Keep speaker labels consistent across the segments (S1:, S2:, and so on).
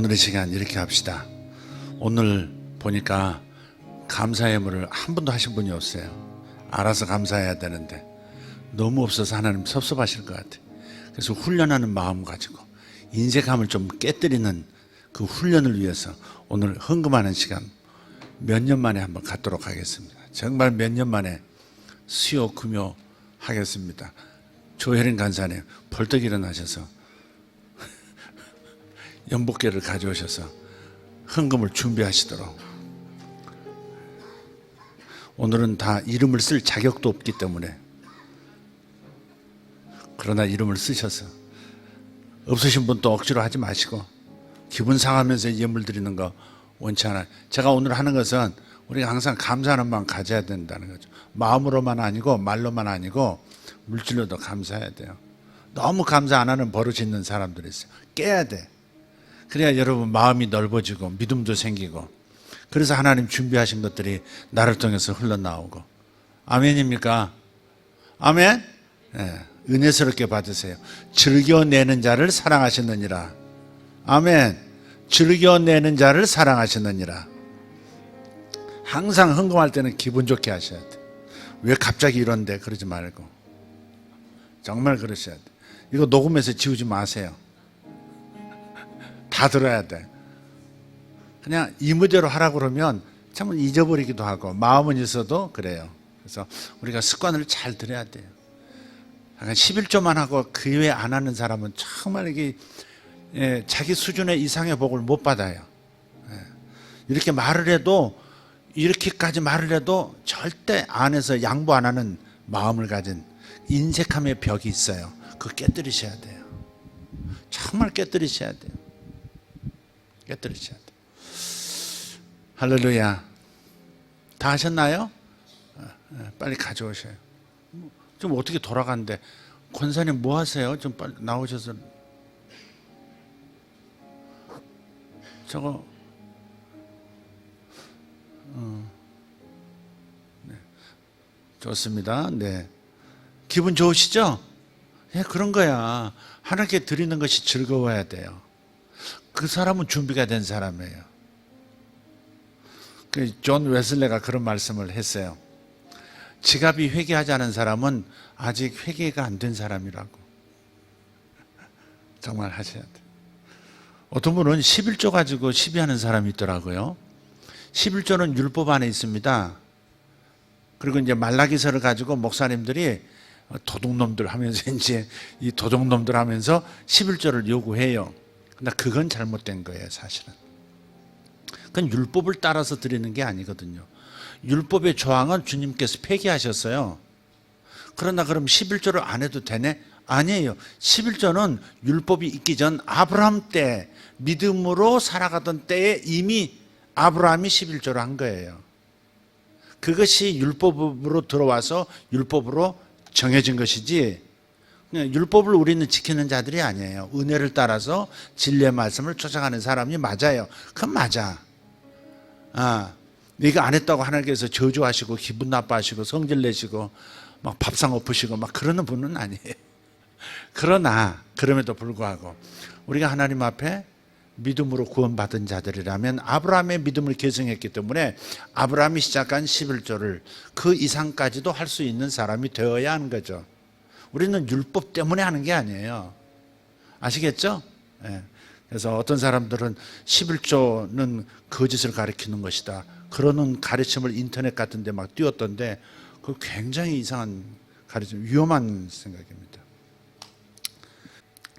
S1: 오늘의 시간 이렇게 합시다. 오늘 보니까 감사 예물을 한 번도 하신 분이 없어요. 알아서 감사해야 되는데 너무 없어서 하나님 섭섭하실 것 같아요. 그래서 훈련하는 마음 가지고 인색함을 좀 깨뜨리는 그 훈련을 위해서 오늘 헌금하는 시간 몇 년 만에 한번 갖도록 하겠습니다. 정말 몇 년 만에 수요 금요 하겠습니다. 조혜린 간사님 벌떡 일어나셔서 연복계를 가져오셔서 헌금을 준비하시도록. 오늘은 다 이름을 쓸 자격도 없기 때문에, 그러나 이름을 쓰셔서 없으신 분 또 억지로 하지 마시고 기분 상하면서 예물 드리는 거 원치 않아요. 제가 오늘 하는 것은 우리가 항상 감사하는 마음 가져야 된다는 거죠. 마음으로만 아니고 말로만 아니고 물질로도 감사해야 돼요. 너무 감사 안 하는 버릇이 있는 사람들이 있어요. 깨야 돼. 그래야 여러분 마음이 넓어지고 믿음도 생기고, 그래서 하나님 준비하신 것들이 나를 통해서 흘러나오고. 아멘입니까? 아멘? 네, 은혜스럽게 받으세요. 즐겨내는 자를 사랑하시느니라. 아멘. 즐겨내는 자를 사랑하시느니라. 항상 헌금할 때는 기분 좋게 하셔야 돼. 왜 갑자기 이런데 그러지 말고 정말 그러셔야 돼. 이거 녹음해서 지우지 마세요. 다 들어야 돼. 그냥 이무대로 하라고 그러면 참 잊어버리기도 하고 마음은 있어도 그래요. 그래서 우리가 습관을 잘 들여야 돼요. 약간 11조만 하고 그 외에 안 하는 사람은 정말 이게 자기 수준의 이상의 복을 못 받아요. 이렇게 말을 해도, 이렇게까지 말을 해도 절대 안에서 양보 안 하는 마음을 가진 인색함의 벽이 있어요. 그거 깨뜨리셔야 돼요. 정말 깨뜨리셔야 돼요. 깨뜨리셔야 돼요. 할렐루야. 다 하셨나요? 빨리 가져오셔요. 좀 어떻게 돌아가는데, 권사님 뭐 하세요? 좀 빨리 나오셔서. 저거 네. 좋습니다. 네. 기분 좋으시죠? 예, 그런 거야. 하나님께 드리는 것이 즐거워야 돼요. 그 사람은 준비가 된 사람이에요. 존 웨슬레가 그런 말씀을 했어요. 지갑이 회개하지 않은 사람은 아직 회개가 안 된 사람이라고. 정말 하셔야 돼요. 어떤 분은 11조 가지고 시비하는 사람이 있더라고요. 11조는 율법 안에 있습니다. 그리고 이제 말라기서를 가지고 목사님들이 도둑놈들 하면서 이제 이 도둑놈들 하면서 11조를 요구해요. 근데 그건 잘못된 거예요, 사실은. 그건 율법을 따라서 드리는 게 아니거든요. 율법의 조항은 주님께서 폐기하셨어요. 그러나 그럼 11조를 안 해도 되네? 아니에요. 11조는 율법이 있기 전 아브라함 때 믿음으로 살아가던 때에 이미 아브라함이 11조를 한 거예요. 그것이 율법으로 들어와서 율법으로 정해진 것이지, 율법을 우리는 지키는 자들이 아니에요. 은혜를 따라서 진리의 말씀을 쫓아가는 사람이 맞아요. 그건 맞아. 네가 안 했다고 하나님께서 저주하시고 기분 나빠하시고 성질 내시고 막 밥상 엎으시고 막 그러는 분은 아니에요. 그러나 그럼에도 불구하고 우리가 하나님 앞에 믿음으로 구원받은 자들이라면 아브라함의 믿음을 계승했기 때문에 아브라함이 시작한 11조를 그 이상까지도 할 수 있는 사람이 되어야 하는 거죠. 우리는 율법 때문에 하는 게 아니에요. 아시겠죠? 네. 그래서 어떤 사람들은 11조는 거짓을 가리키는 것이다, 그러는 가르침을 인터넷 같은 데 막 띄웠던데, 그거 굉장히 이상한 가르침, 위험한 생각입니다.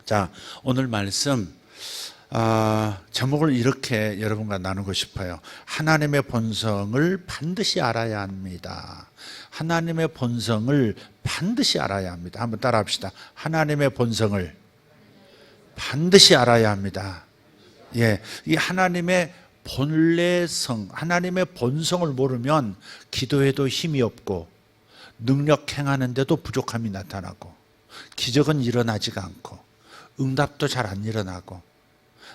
S1: 자, 오늘 말씀 제목을 이렇게 여러분과 나누고 싶어요. 하나님의 본성을 반드시 알아야 합니다. 하나님의 본성을 반드시 알아야 합니다. 한번 따라 합시다. 하나님의 본성을 반드시 알아야 합니다. 예, 이 하나님의 본래성, 하나님의 본성을 모르면 기도해도 힘이 없고 능력 행하는데도 부족함이 나타나고 기적은 일어나지가 않고 응답도 잘 안 일어나고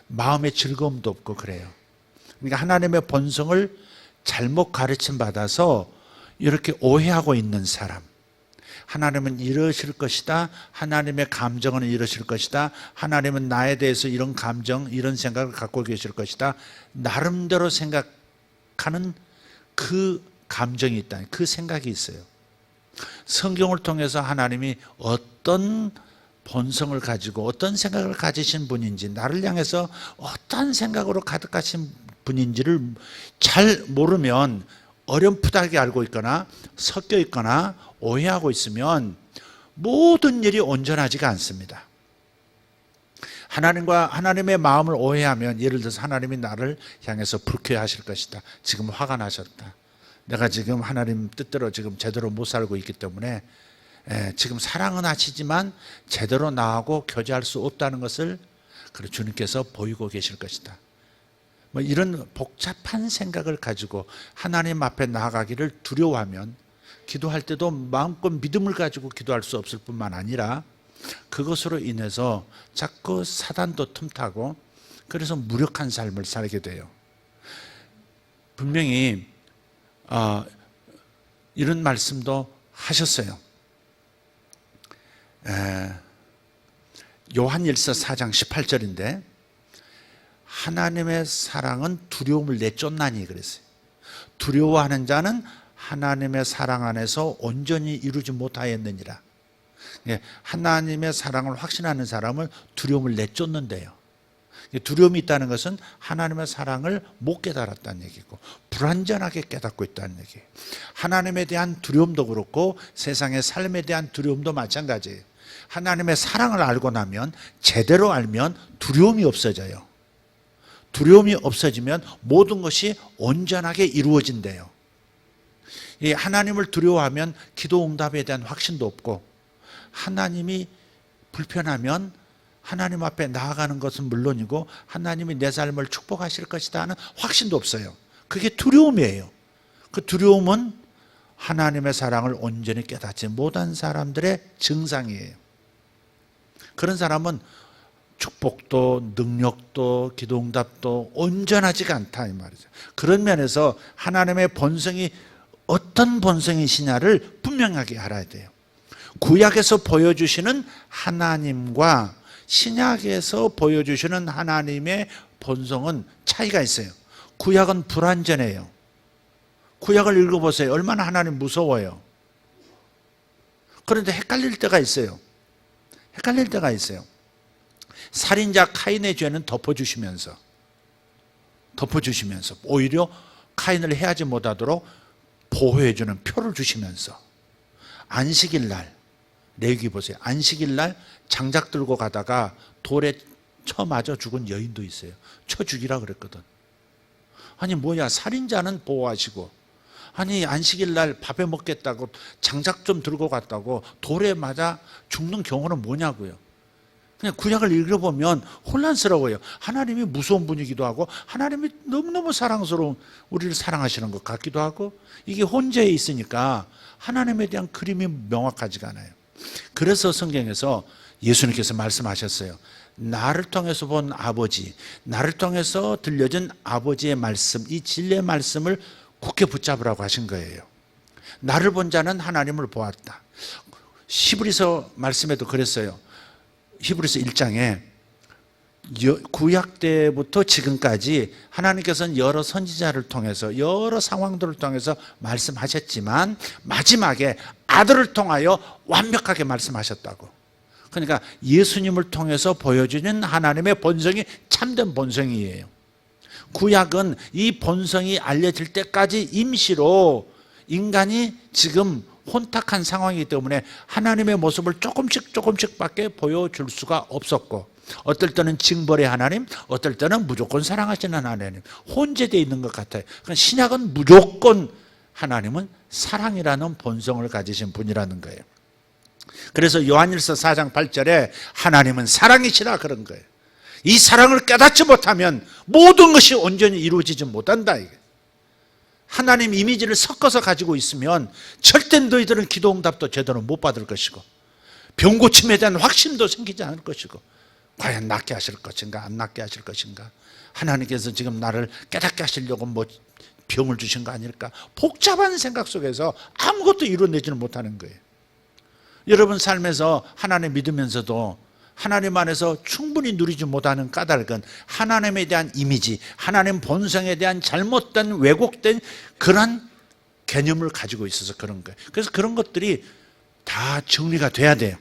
S1: 마음의 즐거움도 없고 그래요. 그러니까 하나님의 본성을 잘못 가르침 받아서 이렇게 오해하고 있는 사람, 하나님은 이러실 것이다. 하나님의 감정은 이러실 것이다. 하나님은 나에 대해서 이런 감정, 이런 생각을 갖고 계실 것이다. 나름대로 생각하는 그 감정이 있다. 그 생각이 있어요. 성경을 통해서 하나님이 어떤 본성을 가지고 어떤 생각을 가지신 분인지, 나를 향해서 어떤 생각으로 가득하신 분인지를 잘 모르면, 어렴풋하게 알고 있거나 섞여 있거나 오해하고 있으면 모든 일이 온전하지가 않습니다. 하나님의 마음을 오해하면, 예를 들어서 하나님이 나를 향해서 불쾌하실 것이다. 지금 화가 나셨다. 내가 지금 하나님 뜻대로 지금 제대로 못 살고 있기 때문에 지금 사랑은 하시지만 제대로 나하고 교제할 수 없다는 것을 주님께서 보이고 계실 것이다. 뭐 이런 복잡한 생각을 가지고 하나님 앞에 나아가기를 두려워하면 기도할 때도 마음껏 믿음을 가지고 기도할 수 없을 뿐만 아니라 그것으로 인해서 자꾸 사단도 틈타고 그래서 무력한 삶을 살게 돼요. 분명히 이런 말씀도 하셨어요. 요한일서 4장 18절인데 하나님의 사랑은 두려움을 내쫓나니 그랬어요. 두려워하는 자는 하나님의 사랑 안에서 온전히 이루지 못하였느니라. 하나님의 사랑을 확신하는 사람은 두려움을 내쫓는데요. 두려움이 있다는 것은 하나님의 사랑을 못 깨달았다는 얘기고 불완전하게 깨닫고 있다는 얘기예요. 하나님에 대한 두려움도 그렇고 세상의 삶에 대한 두려움도 마찬가지예요. 하나님의 사랑을 알고 나면, 제대로 알면 두려움이 없어져요. 두려움이 없어지면 모든 것이 온전하게 이루어진대요. 이 하나님을 두려워하면 기도 응답에 대한 확신도 없고, 하나님이 불편하면 하나님 앞에 나아가는 것은 물론이고 하나님이 내 삶을 축복하실 것이다 하는 확신도 없어요. 그게 두려움이에요. 그 두려움은 하나님의 사랑을 온전히 깨닫지 못한 사람들의 증상이에요. 그런 사람은 축복도 능력도 기도응답도 온전하지가 않다 이 말이죠. 그런 면에서 하나님의 본성이 어떤 본성이시냐를 분명하게 알아야 돼요. 구약에서 보여주시는 하나님과 신약에서 보여주시는 하나님의 본성은 차이가 있어요. 구약은 불완전해요. 구약을 읽어보세요. 얼마나 하나님 무서워요. 그런데 헷갈릴 때가 있어요. 헷갈릴 때가 있어요. 살인자 카인의 죄는 덮어주시면서 오히려 카인을 해하지 못하도록 보호해주는 표를 주시면서, 안식일 날, 레위기 보세요. 안식일 날 장작 들고 가다가 돌에 쳐 맞아 죽은 여인도 있어요. 쳐 죽이라 그랬거든. 아니 뭐야, 살인자는 보호하시고, 아니 안식일 날 밥에 먹겠다고 장작 좀 들고 갔다고 돌에 맞아 죽는 경우는 뭐냐고요. 그냥 구약을 읽어보면 혼란스러워요. 하나님이 무서운 분이기도 하고 하나님이 너무너무 사랑스러운, 우리를 사랑하시는 것 같기도 하고, 이게 혼재해 있으니까 하나님에 대한 그림이 명확하지가 않아요. 그래서 성경에서 예수님께서 말씀하셨어요. 나를 통해서 본 아버지, 나를 통해서 들려준 아버지의 말씀, 이 진리의 말씀을 굳게 붙잡으라고 하신 거예요. 나를 본 자는 하나님을 보았다. 히브리서 말씀에도 그랬어요. 히브리서 1장에 구약 때부터 지금까지 하나님께서는 여러 선지자를 통해서 여러 상황들을 통해서 말씀하셨지만 마지막에 아들을 통하여 완벽하게 말씀하셨다고. 그러니까 예수님을 통해서 보여주는 하나님의 본성이 참된 본성이에요. 구약은 이 본성이 알려질 때까지 임시로 인간이 지금 혼탁한 상황이기 때문에 하나님의 모습을 조금씩밖에 보여줄 수가 없었고, 어떨 때는 징벌의 하나님, 어떨 때는 무조건 사랑하시는 하나님, 혼재되어 있는 것 같아요. 그러니까 신약은 무조건 하나님은 사랑이라는 본성을 가지신 분이라는 거예요. 그래서 요한일서 4장 8절에 하나님은 사랑이시라 그런 거예요. 이 사랑을 깨닫지 못하면 모든 것이 온전히 이루어지지 못한다. 하나님 이미지를 섞어서 가지고 있으면 절대 너희들은 기도 응답도 제대로 못 받을 것이고 병 고침에 대한 확신도 생기지 않을 것이고, 과연 낫게 하실 것인가 안 낫게 하실 것인가, 하나님께서 지금 나를 깨닫게 하시려고 뭐 병을 주신 거 아닐까, 복잡한 생각 속에서 아무것도 이루어내지는 못하는 거예요. 여러분 삶에서 하나님 믿으면서도 하나님 안에서 충분히 누리지 못하는 까닭은 하나님에 대한 이미지, 하나님 본성에 대한 잘못된 왜곡된 그런 개념을 가지고 있어서 그런 거예요. 그래서 그런 것들이 다 정리가 돼야 돼요.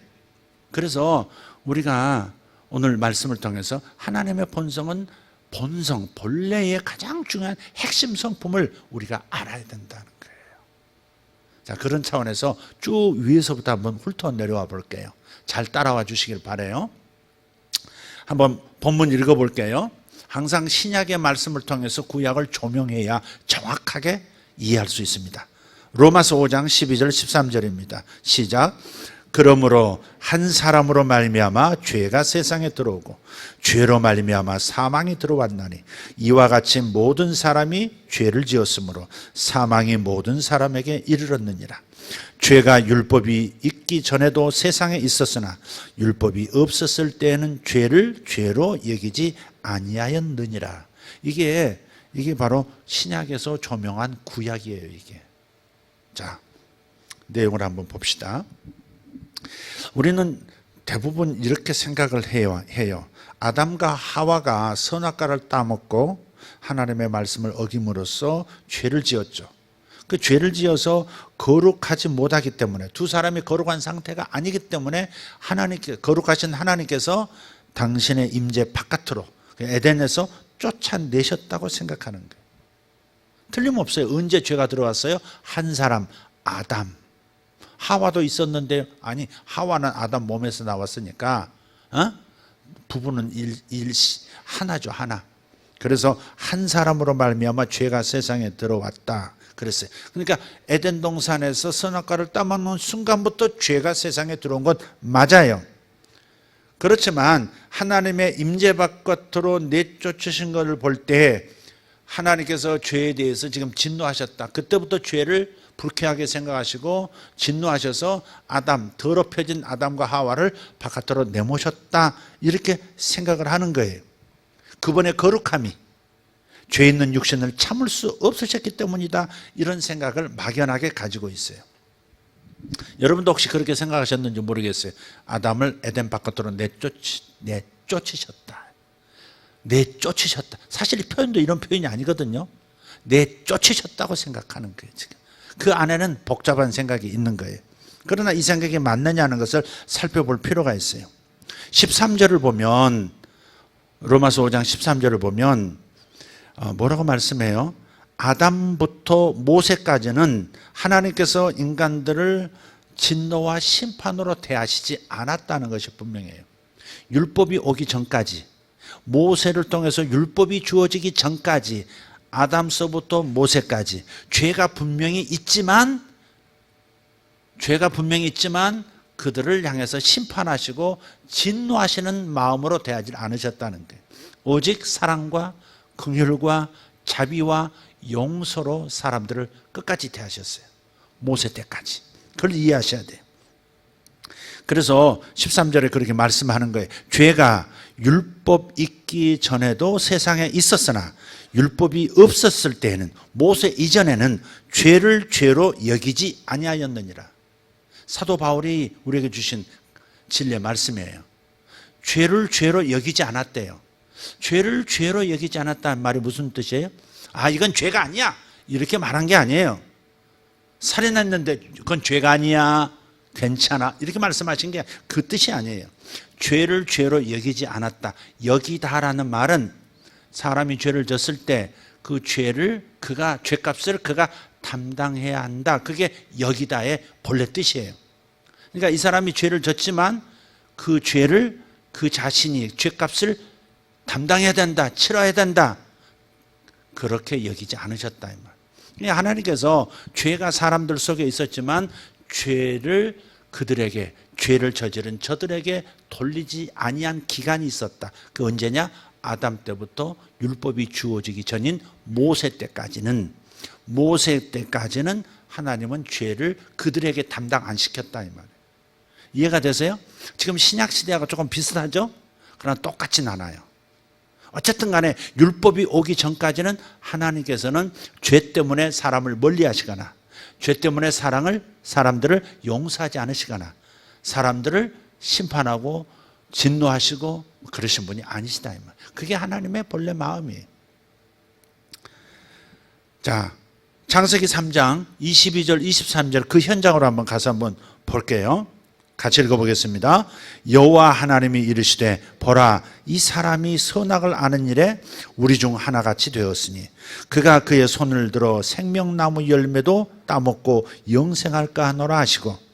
S1: 그래서 우리가 오늘 말씀을 통해서 하나님의 본성은 본성, 본래의 가장 중요한 핵심 성품을 우리가 알아야 된다는 거예요. 자, 그런 차원에서 쭉 위에서부터 한번 훑어 내려와 볼게요. 잘 따라와 주시길 바라요. 한번 본문 읽어볼게요. 항상 신약의 말씀을 통해서 구약을 조명해야 정확하게 이해할 수 있습니다. 로마서 5장 12절 13절입니다. 시작. 그러므로 한 사람으로 말미암아 죄가 세상에 들어오고 죄로 말미암아 사망이 들어왔나니 이와 같이 모든 사람이 죄를 지었으므로 사망이 모든 사람에게 이르렀느니라. 죄가 율법이 있기 전에도 세상에 있었으나 율법이 없었을 때에는 죄를 죄로 여기지 아니하였느니라. 이게 바로 신약에서 조명한 구약이에요. 이게. 자, 내용을 한번 봅시다. 우리는 대부분 이렇게 생각을 해요. 아담과 하와가 선악과를 따먹고 하나님의 말씀을 어김으로써 죄를 지었죠. 그 죄를 지어서 거룩하지 못하기 때문에, 두 사람이 거룩한 상태가 아니기 때문에 거룩하신 하나님께서 당신의 임재 바깥으로 에덴에서 쫓아내셨다고 생각하는 거예요. 틀림없어요. 언제 죄가 들어왔어요? 한 사람, 아담. 하와도 있었는데, 아니, 하와는 아담 몸에서 나왔으니까 부부는 하나죠, 하나. 그래서 한 사람으로 말미암아 죄가 세상에 들어왔다 그랬어요. 그러니까 에덴 동산에서 선악과를 따먹는 순간부터 죄가 세상에 들어온 것 맞아요. 그렇지만 하나님의 임재 바깥으로 내쫓으신 것을 볼 때 하나님께서 죄에 대해서 지금 진노하셨다. 그때부터 죄를 불쾌하게 생각하시고 진노하셔서 더럽혀진 아담과 하와를 바깥으로 내모셨다. 이렇게 생각을 하는 거예요. 그분의 거룩함이 죄 있는 육신을 참을 수 없으셨기 때문이다. 이런 생각을 막연하게 가지고 있어요. 여러분도 혹시 그렇게 생각하셨는지 모르겠어요. 아담을 에덴 바깥으로 내쫓으셨다. 내쫓으셨다. 사실 이 표현도 이런 표현이 아니거든요. 내쫓으셨다고 생각하는 거예요. 지금 그 안에는 복잡한 생각이 있는 거예요. 그러나 이 생각이 맞느냐는 것을 살펴볼 필요가 있어요. 13절을 보면, 로마서 5장 13절을 보면 뭐라고 말씀해요? 아담부터 모세까지는 하나님께서 인간들을 진노와 심판으로 대하시지 않았다는 것이 분명해요. 율법이 오기 전까지, 모세를 통해서 율법이 주어지기 전까지, 아담서부터 모세까지 죄가 분명히 있지만 그들을 향해서 심판하시고 진노하시는 마음으로 대하지 않으셨다는 거예요. 오직 사랑과 긍휼과 자비와 용서로 사람들을 끝까지 대하셨어요. 모세 때까지. 그걸 이해하셔야 돼요. 그래서 13절에 그렇게 말씀하는 거예요. 죄가 율법 있기 전에도 세상에 있었으나 율법이 없었을 때에는, 모세 이전에는 죄를 죄로 여기지 아니하였느니라. 사도 바울이 우리에게 주신 진리의 말씀이에요. 죄를 죄로 여기지 않았대요. 죄를 죄로 여기지 않았다는 말이 무슨 뜻이에요? 이건 죄가 아니야, 이렇게 말한 게 아니에요. 살인했는데 그건 죄가 아니야, 괜찮아, 이렇게 말씀하신 게 그 뜻이 아니에요. 죄를 죄로 여기지 않았다. 여기다라는 말은 사람이 죄를 졌을 때 그 죄값을 그가 담당해야 한다. 그게 여기다의 본래 뜻이에요. 그러니까 이 사람이 죄를 졌지만 그 죄를 그 자신이 죄값을 담당해야 된다, 치러야 된다, 그렇게 여기지 않으셨다 이 말. 그러니까 하나님께서 죄가 사람들 속에 있었지만 죄를 저지른 저들에게 돌리지 아니한 기간이 있었다. 그 언제냐? 아담 때부터 율법이 주어지기 전인 모세 때까지는 하나님은 죄를 그들에게 담당 안 시켰다 이 말이에요. 이해가 되세요? 지금 신약 시대하고 조금 비슷하죠? 그러나 똑같진 않아요. 어쨌든 간에 율법이 오기 전까지는 하나님께서는 죄 때문에 사람을 멀리 하시거나 죄 때문에 사람들을 용서하지 않으시거나 사람들을 심판하고 진노하시고 그러신 분이 아니시다 이 말. 그게 하나님의 본래 마음이에요. 자, 창세기 3장 22절 23절 그 현장으로 한번 가서 한번 볼게요. 같이 읽어보겠습니다. 여호와 하나님이 이르시되 보라 이 사람이 선악을 아는 일에 우리 중 하나같이 되었으니 그가 그의 손을 들어 생명나무 열매도 따먹고 영생할까 하노라 하시고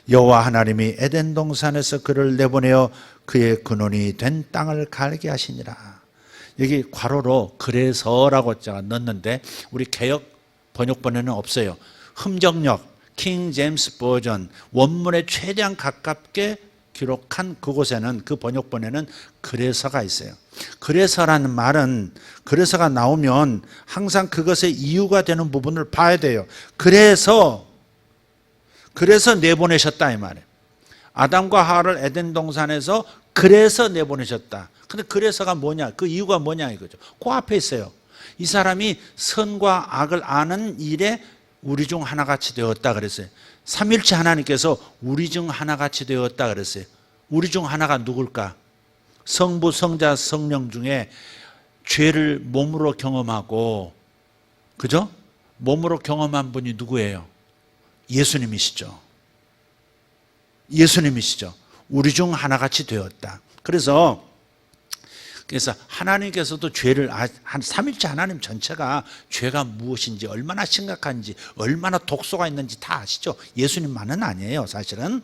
S1: 여호와 하나님이 에덴 동산에서 그를 내보내어 그의 근원이 된 땅을 갈게 하시니라. 여기 괄호로 그래서라고 제가 넣었는데 우리 개역 번역본에는 없어요. 흠정역 킹 제임스 버전 원문에 최대한 가깝게 기록한 그곳에는 그 번역본에는 그래서가 있어요. 그래서라는 말은 그래서가 나오면 항상 그것의 이유가 되는 부분을 봐야 돼요. 그래서 내보내셨다 이 말이에요. 아담과 하와를 에덴 동산에서 그래서 내보내셨다. 근데 그래서가 뭐냐? 그 이유가 뭐냐 이거죠. 그 앞에 있어요. 이 사람이 선과 악을 아는 일에 우리 중 하나같이 되었다 그랬어요. 삼일체 하나님께서 우리 중 하나같이 되었다 그랬어요. 우리 중 하나가 누굴까? 성부, 성자, 성령 중에 죄를 몸으로 경험하고, 그죠? 몸으로 경험한 분이 누구예요? 예수님이시죠. 예수님이시죠. 우리 중 하나같이 되었다. 그래서 하나님께서도 죄를, 한 삼일체 하나님 전체가 죄가 무엇인지, 얼마나 심각한지, 얼마나 독소가 있는지 다 아시죠? 예수님만은 아니에요, 사실은.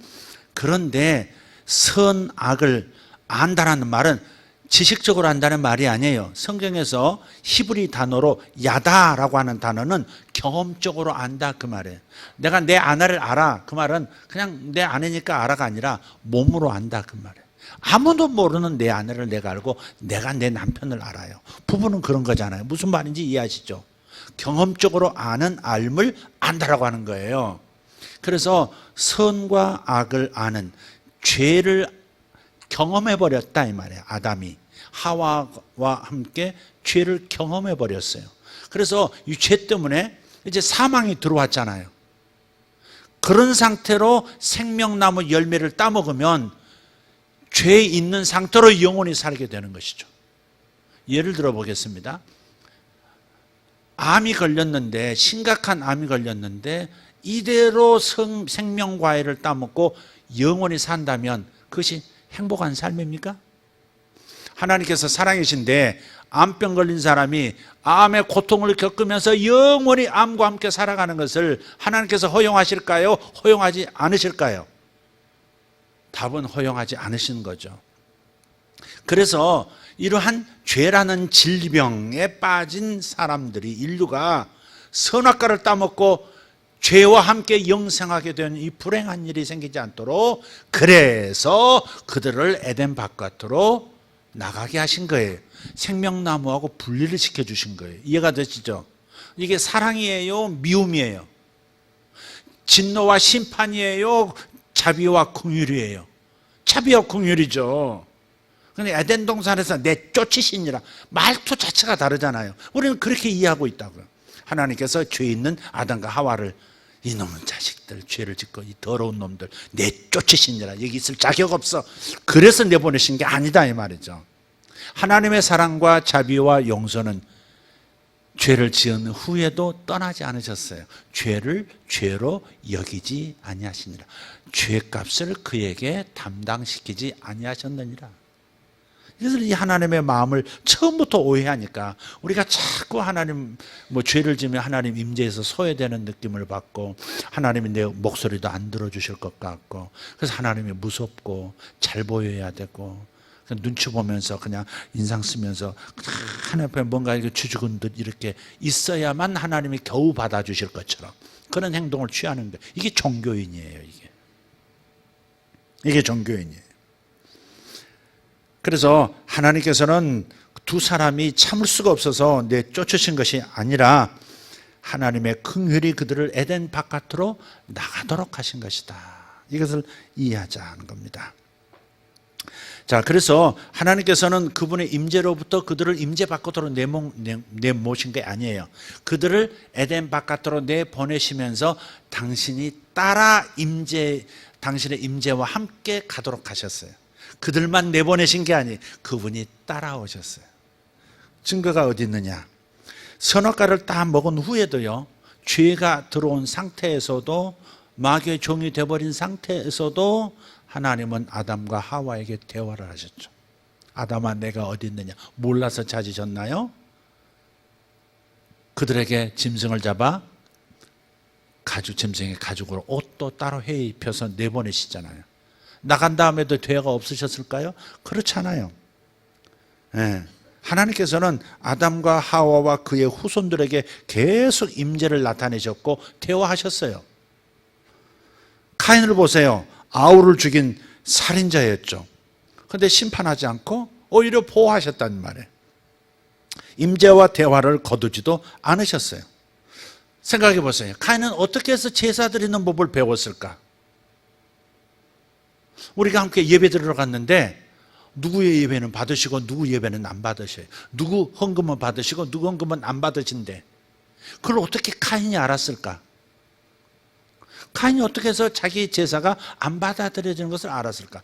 S1: 그런데 선악을 안다라는 말은 지식적으로 안다는 말이 아니에요. 성경에서 히브리 단어로 야다라고 하는 단어는 경험적으로 안다 그 말이에요. 내가 내 아내를 알아 그 말은 그냥 내 아내니까 알아가 아니라 몸으로 안다 그 말이에요. 아무도 모르는 내 아내를 내가 알고 내가 내 남편을 알아요. 부부는 그런 거잖아요. 무슨 말인지 이해하시죠? 경험적으로 아는 알을 안다라고 하는 거예요. 그래서 선과 악을 아는 죄를 경험해버렸다 이 말이에요. 아담이 하와와 함께 죄를 경험해버렸어요. 그래서 이 죄 때문에 이제 사망이 들어왔잖아요. 그런 상태로 생명나무 열매를 따먹으면 죄 있는 상태로 영원히 살게 되는 것이죠. 예를 들어 보겠습니다. 암이 걸렸는데, 심각한 암이 걸렸는데 이대로 생명과일을 따먹고 영원히 산다면 그것이 행복한 삶입니까? 하나님께서 사랑이신데 암병 걸린 사람이 암의 고통을 겪으면서 영원히 암과 함께 살아가는 것을 하나님께서 허용하실까요? 허용하지 않으실까요? 답은 허용하지 않으시는 거죠. 그래서 이러한 죄라는 질병에 빠진 사람들이, 인류가 선악과를 따먹고 죄와 함께 영생하게 된 이 불행한 일이 생기지 않도록, 그래서 그들을 에덴 바깥으로 나가게 하신 거예요. 생명나무하고 분리를 시켜주신 거예요. 이해가 되시죠? 이게 사랑이에요? 미움이에요? 진노와 심판이에요? 자비와 긍휼이에요? 자비와 긍휼이죠. 근데 에덴 동산에서 내쫓으시니라, 말투 자체가 다르잖아요. 우리는 그렇게 이해하고 있다고요. 하나님께서 죄 있는 아담과 하와를, 이놈의 자식들, 죄를 짓고 이 더러운 놈들 내쫓으시니라, 여기 있을 자격 없어, 그래서 내보내신 게 아니다 이 말이죠. 하나님의 사랑과 자비와 용서는 죄를 지은 후에도 떠나지 않으셨어요. 죄를 죄로 여기지 아니하시니라. 죄값을 그에게 담당시키지 아니하셨느니라. 그래서 이 하나님의 마음을 처음부터 오해하니까 우리가 자꾸 하나님, 죄를 지면 하나님 임재에서 소외되는 느낌을 받고, 하나님이 내 목소리도 안 들어주실 것 같고, 그래서 하나님이 무섭고 잘 보여야 되고, 눈치 보면서 그냥 인상 쓰면서 하나님 앞에 뭔가 이렇게 주죽은 듯 이렇게 있어야만 하나님이 겨우 받아주실 것처럼 그런 행동을 취하는 거예요. 이게 종교인이에요. 이게 종교인이에요. 그래서 하나님께서는 두 사람이 참을 수가 없어서 내쫓으신 것이 아니라 하나님의 긍휼이 그들을 에덴 바깥으로 나가도록 하신 것이다. 이것을 이해하자는 겁니다. 자, 그래서 하나님께서는 그분의 임재로부터 그들을 임재 바깥으로 내모신 게 아니에요. 그들을 에덴 바깥으로 내보내시면서 당신이 당신의 임재와 함께 가도록 하셨어요. 그들만 내보내신 게 아니 그분이 따라오셨어요. 증거가 어디 있느냐? 선악과를 다 먹은 후에도요, 죄가 들어온 상태에서도, 마귀의 종이 되어버린 상태에서도 하나님은 아담과 하와에게 대화를 하셨죠. 아담아, 내가 어디 있느냐? 몰라서 찾으셨나요? 그들에게 짐승을 잡아 짐승의 가죽으로 옷도 따로 해 입혀서 내보내시잖아요. 나간 다음에도 대화가 없으셨을까요? 그렇지 않아요. 네. 하나님께서는 아담과 하와와 그의 후손들에게 계속 임재를 나타내셨고 대화하셨어요. 카인을 보세요. 아울을 죽인 살인자였죠. 그런데 심판하지 않고 오히려 보호하셨단 말이에요. 임재와 대화를 거두지도 않으셨어요. 생각해 보세요. 카인은 어떻게 해서 제사 드리는 법을 배웠을까? 우리가 함께 예배 드리러 갔는데 누구의 예배는 받으시고 누구 예배는 안 받으셔요. 누구 헌금은 받으시고 누구 헌금은 안 받으신대. 그걸 어떻게 카인이 알았을까? 카인이 어떻게 해서 자기 제사가 안 받아들여지는 것을 알았을까?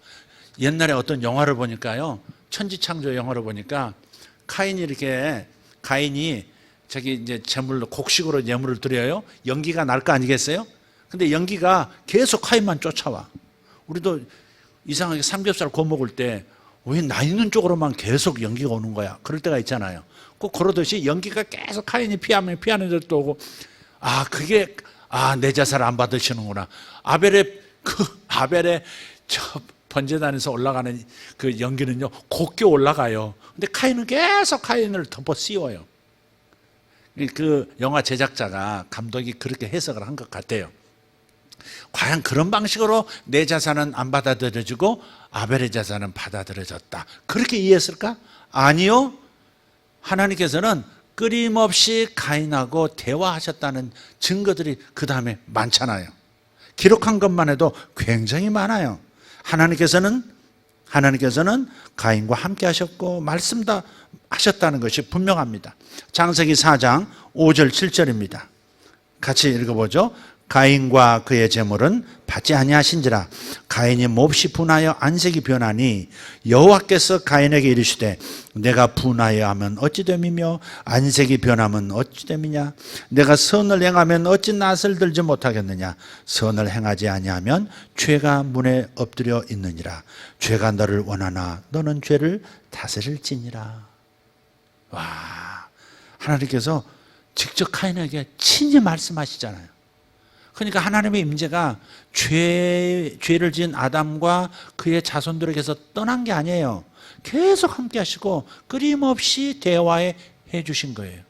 S1: 옛날에 어떤 영화를 보니까요, 천지창조 영화를 보니까 가인이 자기 이제 제물로 곡식으로 예물을 드려요. 연기가 날 거 아니겠어요? 근데 연기가 계속 카인만 쫓아와. 우리도 이상하게 삼겹살 구워 먹을 때 왜 나 있는 쪽으로만 계속 연기가 오는 거야? 그럴 때가 있잖아요. 꼭 그러듯이 연기가 계속 카인이 피하는 데도 오고, 내 제사를 안 받으시는구나. 아벨의 저 번제단에서 올라가는 그 연기는요, 곱게 올라가요. 근데 카인은 계속 카인을 덮어 씌워요. 그 영화 제작자가, 감독이 그렇게 해석을 한 것 같아요. 과연 그런 방식으로 내 자산은 안 받아들여지고 아벨의 자산은 받아들여졌다, 그렇게 이해했을까? 아니요. 하나님께서는 끊임없이 가인하고 대화하셨다는 증거들이 그 다음에 많잖아요. 기록한 것만 해도 굉장히 많아요. 하나님께서는 가인과 함께 하셨고 말씀도 하셨다는 것이 분명합니다. 창세기 4장 5절 7절입니다. 같이 읽어보죠. 가인과 그의 제물은 받지 아니하신지라. 가인이 몹시 분하여 안색이 변하니 여호와께서 가인에게 이르시되 내가 분하여 하면 어찌 됨이며 안색이 변하면 어찌 됨이냐. 내가 선을 행하면 어찌 낯을 들지 못하겠느냐. 선을 행하지 아니하면 죄가 문에 엎드려 있느니라. 죄가 너를 원하나 너는 죄를 다스릴지니라. 와, 하나님께서 직접 가인에게 친히 말씀하시잖아요. 그러니까 하나님의 임재가 죄를 지은 아담과 그의 자손들에게서 떠난 게 아니에요. 계속 함께 하시고 끊임없이 대화해 주신 거예요.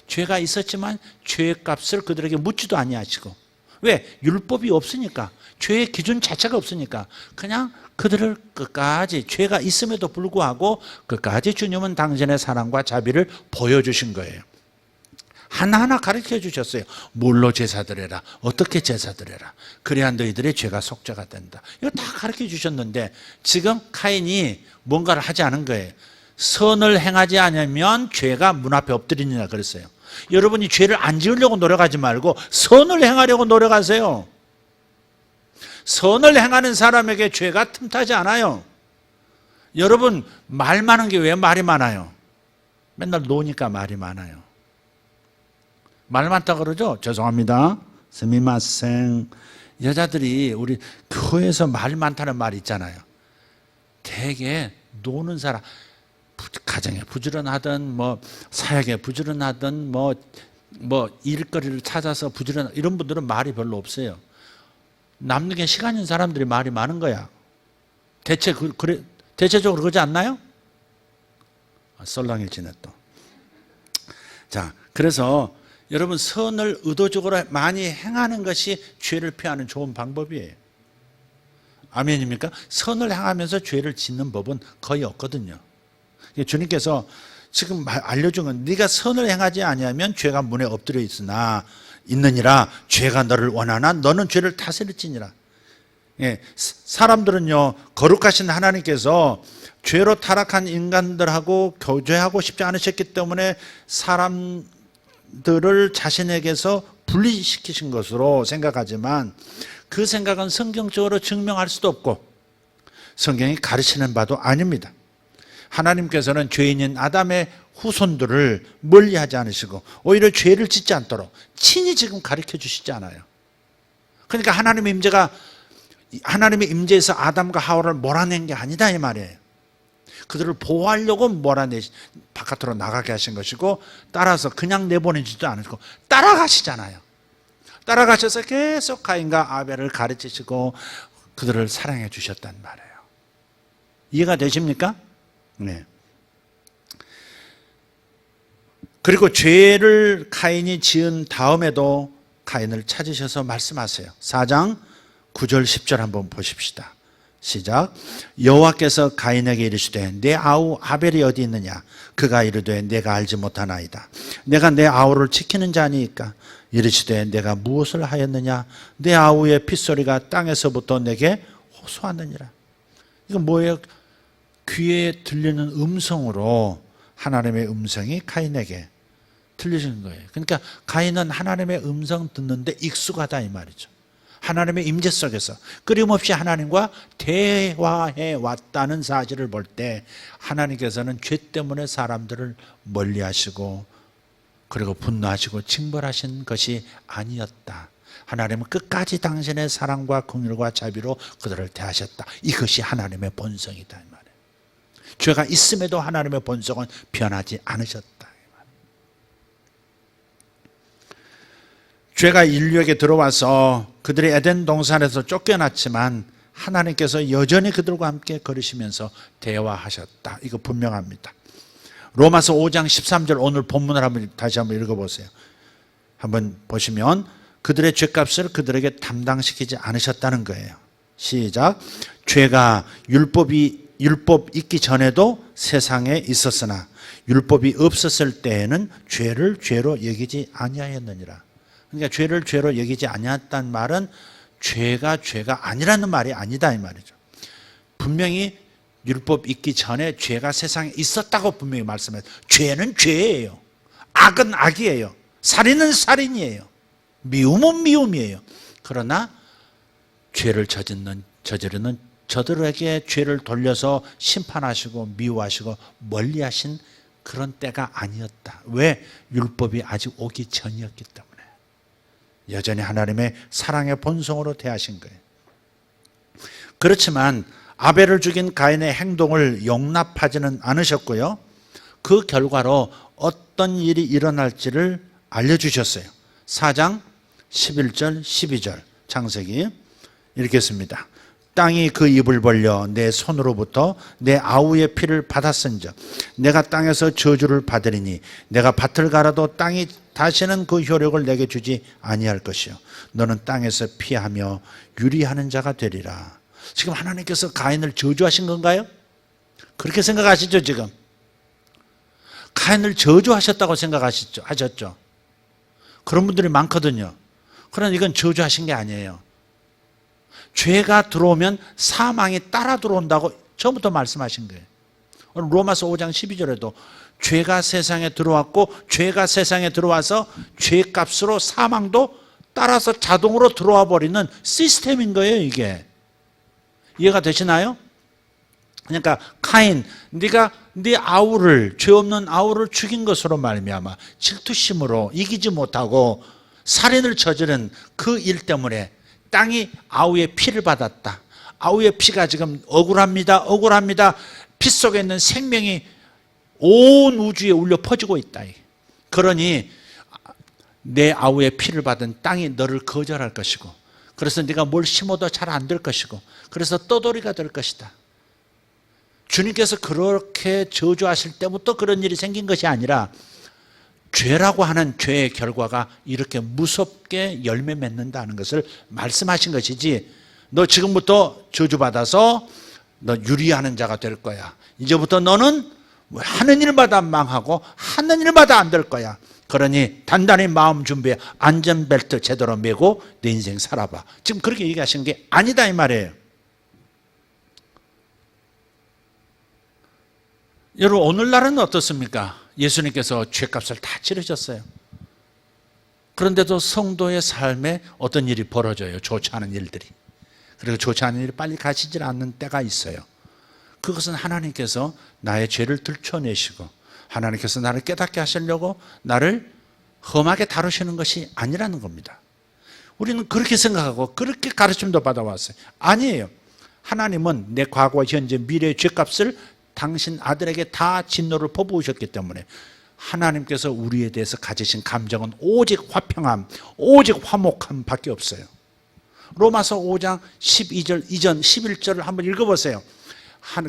S1: 죄가 있었지만 죄의 값을 그들에게 묻지도 아니하시고. 왜? 율법이 없으니까. 죄의 기준 자체가 없으니까 그냥 그들을 끝까지, 죄가 있음에도 불구하고 끝까지 주님은 당신의 사랑과 자비를 보여주신 거예요. 하나하나 가르쳐 주셨어요. 뭘로 제사 드려라, 어떻게 제사 드려라, 그래야 너희들의 죄가 속죄가 된다. 이거 다 가르쳐 주셨는데 지금 카인이 뭔가를 하지 않은 거예요. 선을 행하지 않으면 죄가 문 앞에 엎드리느냐 그랬어요. 여러분이 죄를 안 지으려고 노력하지 말고 선을 행하려고 노력하세요. 선을 행하는 사람에게 죄가 틈타지 않아요. 여러분, 말 많은 게 왜 말이 많아요? 맨날 노니까 말이 많아요. 말 많다 그러죠? 죄송합니다. 스미마생. 여자들이 우리 교회에서 말 많다는 말 있잖아요. 되게 노는 사람, 가정에 부지런하든 사역에 부지런하든 일거리를 찾아서 부지런, 이런 분들은 말이 별로 없어요. 남는 게 시간인 사람들이 말이 많은 거야. 대체적으로 그러지 않나요? 썰렁해지네 또. 자, 그래서 여러분, 선을 의도적으로 많이 행하는 것이 죄를 피하는 좋은 방법이에요. 아멘입니까? 선을 행하면서 죄를 짓는 법은 거의 없거든요. 주님께서 지금 알려준 건, 네가 선을 행하지 아니하면 죄가 문에 엎드려 있느니라. 죄가 너를 원하나 너는 죄를 다스릴지니라. 사람들은요, 거룩하신 하나님께서 죄로 타락한 인간들하고 교제하고 싶지 않으셨기 때문에 사람들을 자신에게서 분리시키신 것으로 생각하지만 그 생각은 성경적으로 증명할 수도 없고 성경이 가르치는 바도 아닙니다. 하나님께서는 죄인인 아담의 후손들을 멀리하지 않으시고 오히려 죄를 짓지 않도록 친히 지금 가르쳐 주시지 않아요. 그러니까 하나님의 임재에서 아담과 하와를 몰아낸 게 아니다 이 말이에요. 그들을 보호하려고 바깥으로 나가게 하신 것이고, 따라서 그냥 내보내지도 않으시고 따라가시잖아요. 따라가셔서 계속 가인과 아벨을 가르치시고 그들을 사랑해 주셨단 말이에요. 이해가 되십니까? 네. 그리고 죄를 가인이 지은 다음에도 가인을 찾으셔서 말씀하세요. 4장 9절 10절 한번 보십시다. 시작. 여호와께서 가인에게 이르시되 내 아우 아벨이 어디 있느냐? 그가 이르되 내가 알지 못하나이다. 내가 내 아우를 지키는 자니까. 이르시되 내가 무엇을 하였느냐? 내 아우의 핏소리가 땅에서부터 내게 호소하느니라. 이건 뭐예요? 귀에 들리는 음성으로 하나님의 음성이 가인에게 들리시는 거예요. 그러니까 가인은 하나님의 음성 듣는데 익숙하다 이 말이죠. 하나님의 임재 속에서 끊임없이 하나님과 대화해 왔다는 사실을 볼 때 하나님께서는 죄 때문에 사람들을 멀리하시고 그리고 분노하시고 징벌하신 것이 아니었다. 하나님은 끝까지 당신의 사랑과 긍휼과 자비로 그들을 대하셨다. 이것이 하나님의 본성이다 이 말이에요. 죄가 있음에도 하나님의 본성은 변하지 않으셨다. 죄가 인류에게 들어와서 그들이 에덴 동산에서 쫓겨났지만 하나님께서 여전히 그들과 함께 걸으시면서 대화하셨다. 이거 분명합니다. 로마서 5장 13절 오늘 본문을 다시 한번 읽어보세요. 한번 보시면 그들의 죄값을 그들에게 담당시키지 않으셨다는 거예요. 시작. 죄가 율법 있기 전에도 세상에 있었으나 율법이 없었을 때에는 죄를 죄로 여기지 아니하였느니라. 그러니까 죄를 죄로 여기지 아니했다는 말은 죄가 아니라는 말이 아니다 이 말이죠. 분명히 율법 있기 전에 죄가 세상에 있었다고 분명히 말씀해요. 죄는 죄예요. 악은 악이에요. 살인은 살인이에요. 미움은 미움이에요. 그러나 죄를 저지르는 저들에게 죄를 돌려서 심판하시고 미워하시고 멀리하신 그런 때가 아니었다. 왜? 율법이 아직 오기 전이었기 때문에. 여전히 하나님의 사랑의 본성으로 대하신 거예요. 그렇지만 아벨을 죽인 가인의 행동을 용납하지는 않으셨고요. 그 결과로 어떤 일이 일어날지를 알려주셨어요. 4장 11절 12절 창세기 읽겠습니다. 땅이 그 입을 벌려 내 손으로부터 내 아우의 피를 받았은즉 내가 땅에서 저주를 받으리니 내가 밭을 갈아도 땅이 다시는 그 효력을 내게 주지 아니할 것이요 너는 땅에서 피하며 유리하는 자가 되리라. 지금 하나님께서 가인을 저주하신 건가요? 그렇게 생각하시죠? 지금 가인을 저주하셨다고 하셨죠? 그런 분들이 많거든요. 그러나 이건 저주하신 게 아니에요. 죄가 들어오면 사망이 따라 들어온다고 처음부터 말씀하신 거예요. 오늘 로마서 5장 12절에도 죄가 세상에 들어왔고 죄가 세상에 들어와서 죄값으로 사망도 따라서 자동으로 들어와 버리는 시스템인 거예요. 이게 이해가 되시나요? 그러니까 가인, 네가 네 아우를, 죄 없는 아우를 죽인 것으로 말미암아 질투심으로 이기지 못하고 살인을 저지른 그 일 때문에 땅이 아우의 피를 받았다. 아우의 피가 지금 억울합니다. 피 속에 있는 생명이 온 우주에 울려 퍼지고 있다. 그러니 내 아우의 피를 받은 땅이 너를 거절할 것이고, 그래서 네가 뭘 심어도 잘 안 될 것이고, 그래서 떠돌이가 될 것이다. 주님께서 그렇게 저주하실 때부터 그런 일이 생긴 것이 아니라 죄라고 하는 죄의 결과가 이렇게 무섭게 열매 맺는다는 것을 말씀하신 것이지, 너 지금부터 저주받아서 너 유리하는 자가 될 거야. 이제부터 너는 하는 일마다 망하고 하는 일마다 안 될 거야. 그러니 단단히 마음 준비해 안전벨트 제대로 매고 내 인생 살아봐. 지금 그렇게 얘기하시는 게 아니다 이 말이에요. 여러분 오늘날은 어떻습니까? 예수님께서 죄값을 다 치르셨어요. 그런데도 성도의 삶에 어떤 일이 벌어져요. 좋지 않은 일들이. 그리고 좋지 않은 일이 빨리 가시질 않는 때가 있어요. 그것은 하나님께서 나의 죄를 들춰내시고 하나님께서 나를 깨닫게 하시려고 나를 험하게 다루시는 것이 아니라는 겁니다. 우리는 그렇게 생각하고 그렇게 가르침도 받아왔어요. 아니에요. 하나님은 내 과거, 현재, 미래의 죄값을 당신 아들에게 다 진노를 퍼부으셨기 때문에 하나님께서 우리에 대해서 가지신 감정은 오직 화평함, 오직 화목함 밖에 없어요. 로마서 5장 12절 이전 11절을 한번 읽어보세요.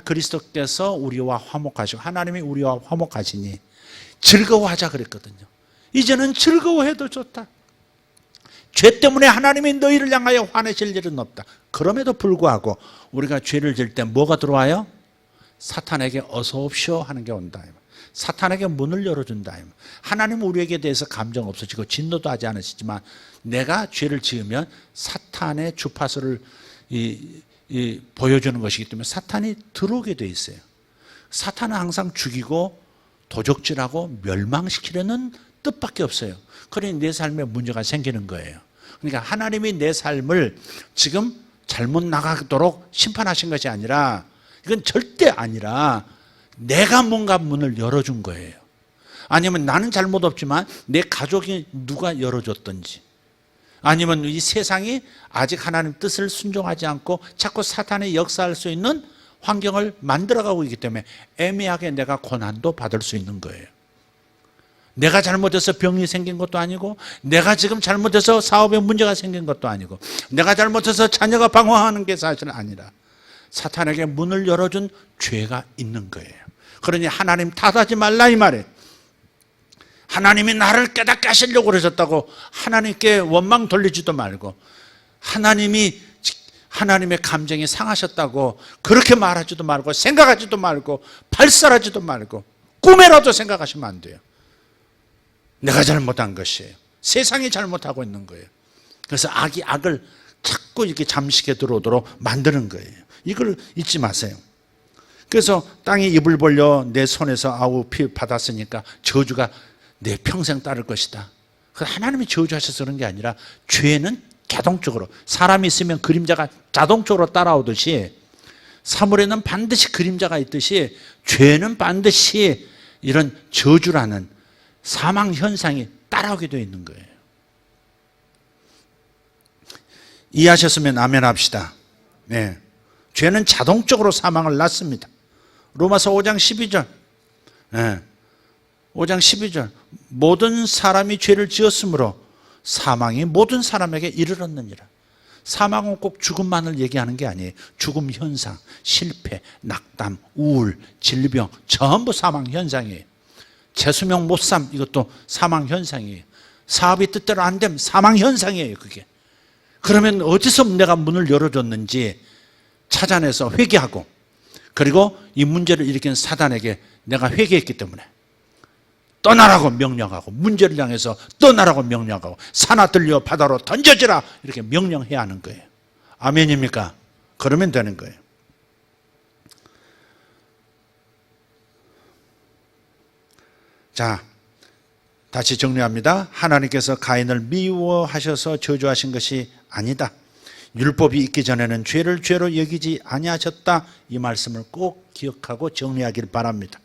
S1: 그리스도께서 우리와 화목하시고 하나님이 우리와 화목하시니 즐거워하자 그랬거든요. 이제는 즐거워해도 좋다. 죄 때문에 하나님이 너희를 향하여 화내실 일은 없다. 그럼에도 불구하고 우리가 죄를 질 때 뭐가 들어와요? 사탄에게 어서 옵시오 하는 게 온다. 사탄에게 문을 열어준다. 하나님은 우리에게 대해서 감정 없으시고 진노도 하지 않으시지만 내가 죄를 지으면 사탄의 주파수를 보여주는 것이기 때문에 사탄이 들어오게 돼 있어요. 사탄은 항상 죽이고 도적질하고 멸망시키려는 뜻밖에 없어요. 그러니 내 삶에 문제가 생기는 거예요. 그러니까 하나님이 내 삶을 지금 잘못 나가도록 심판하신 것이 아니라 이건 절대 아니라 내가 뭔가 문을 열어준 거예요. 아니면 나는 잘못 없지만 내 가족이 누가 열어줬든지 아니면 이 세상이 아직 하나님 뜻을 순종하지 않고 자꾸 사탄이 역사할 수 있는 환경을 만들어가고 있기 때문에 애매하게 내가 고난도 받을 수 있는 거예요. 내가 잘못해서 병이 생긴 것도 아니고 내가 지금 잘못해서 사업에 문제가 생긴 것도 아니고 내가 잘못해서 자녀가 방황하는 게 사실은 아니라 사탄에게 문을 열어준 죄가 있는 거예요. 그러니 하나님 탓하지 말라 이 말이에요. 하나님이 나를 깨닫게 하시려고 그러셨다고 하나님께 원망 돌리지도 말고 하나님이 하나님의 감정이 상하셨다고 그렇게 말하지도 말고 생각하지도 말고 발설하지도 말고 꿈에라도 생각하시면 안 돼요. 내가 잘못한 것이에요. 세상이 잘못하고 있는 거예요. 그래서 악이 악을 자꾸 이렇게 잠식에 들어오도록 만드는 거예요. 이걸 잊지 마세요. 그래서 땅이 입을 벌려 내 손에서 아우 피 받았으니까 저주가 내 평생 따를 것이다. 하나님이 저주하셔서 그런 게 아니라 죄는 자동적으로 사람이 있으면 그림자가 자동적으로 따라오듯이 사물에는 반드시 그림자가 있듯이 죄는 반드시 이런 저주라는 사망 현상이 따라오게 되어 있는 거예요. 이해하셨으면 아멘 합시다. 네. 죄는 자동적으로 사망을 낳습니다. 로마서 5장 12절. 네. 5장 12절. 모든 사람이 죄를 지었으므로 사망이 모든 사람에게 이르렀느니라. 사망은 꼭 죽음만을 얘기하는 게 아니에요. 죽음 현상, 실패, 낙담, 우울, 질병 전부 사망 현상이에요. 재수명 못 삼 이것도 사망 현상이에요. 사업이 뜻대로 안 되면 사망 현상이에요. 그게. 그러면 어디서 내가 문을 열어줬는지 찾아내서 회개하고 그리고 이 문제를 일으킨 사단에게 내가 회개했기 때문에 떠나라고 명령하고 문제를 향해서 떠나라고 명령하고 산아 들려 바다로 던져지라 이렇게 명령해야 하는 거예요. 아멘입니까? 그러면 되는 거예요. 자, 다시 정리합니다. 하나님께서 가인을 미워하셔서 저주하신 것이 아니다. 율법이 있기 전에는 죄를 죄로 여기지 아니하셨다. 이 말씀을 꼭 기억하고 정리하길 바랍니다.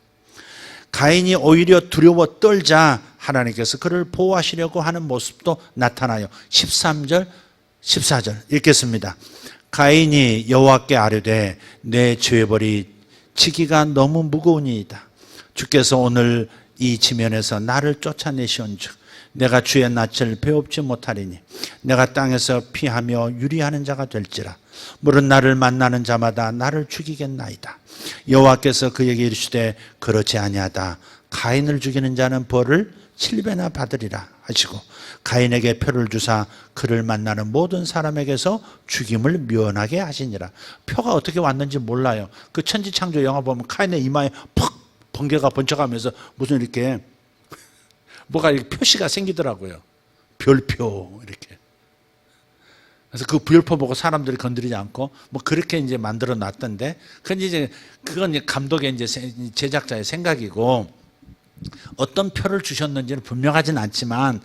S1: 가인이 오히려 두려워 떨자 하나님께서 그를 보호하시려고 하는 모습도 나타나요. 13절, 14절 읽겠습니다. 가인이 여호와께 아뢰되 내 죄벌이 지기가 너무 무거우니이다. 주께서 오늘 이 지면에서 나를 쫓아내시온즉 내가 주의 낯을 배웁지 못하리니 내가 땅에서 피하며 유리하는 자가 될지라. 물은 나를 만나는 자마다 나를 죽이겠나이다. 여호와께서 그에게 이르시되 그렇지 아니하다. 가인을 죽이는 자는 벌을 7배나 받으리라 하시고 가인에게 표를 주사 그를 만나는 모든 사람에게서 죽임을 면하게 하시니라. 표가 어떻게 왔는지 몰라요. 그 천지창조 영화 보면 가인의 이마에 퍽 번개가 번쩍하면서 무슨 이렇게 뭐가 이렇게 표시가 생기더라고요. 별표 이렇게. 그래서 그 별표 보고 사람들이 건드리지 않고 뭐 그렇게 이제 만들어 놨던데, 그건 이제 감독의 이제 제작자의 생각이고 어떤 표를 주셨는지는 분명하진 않지만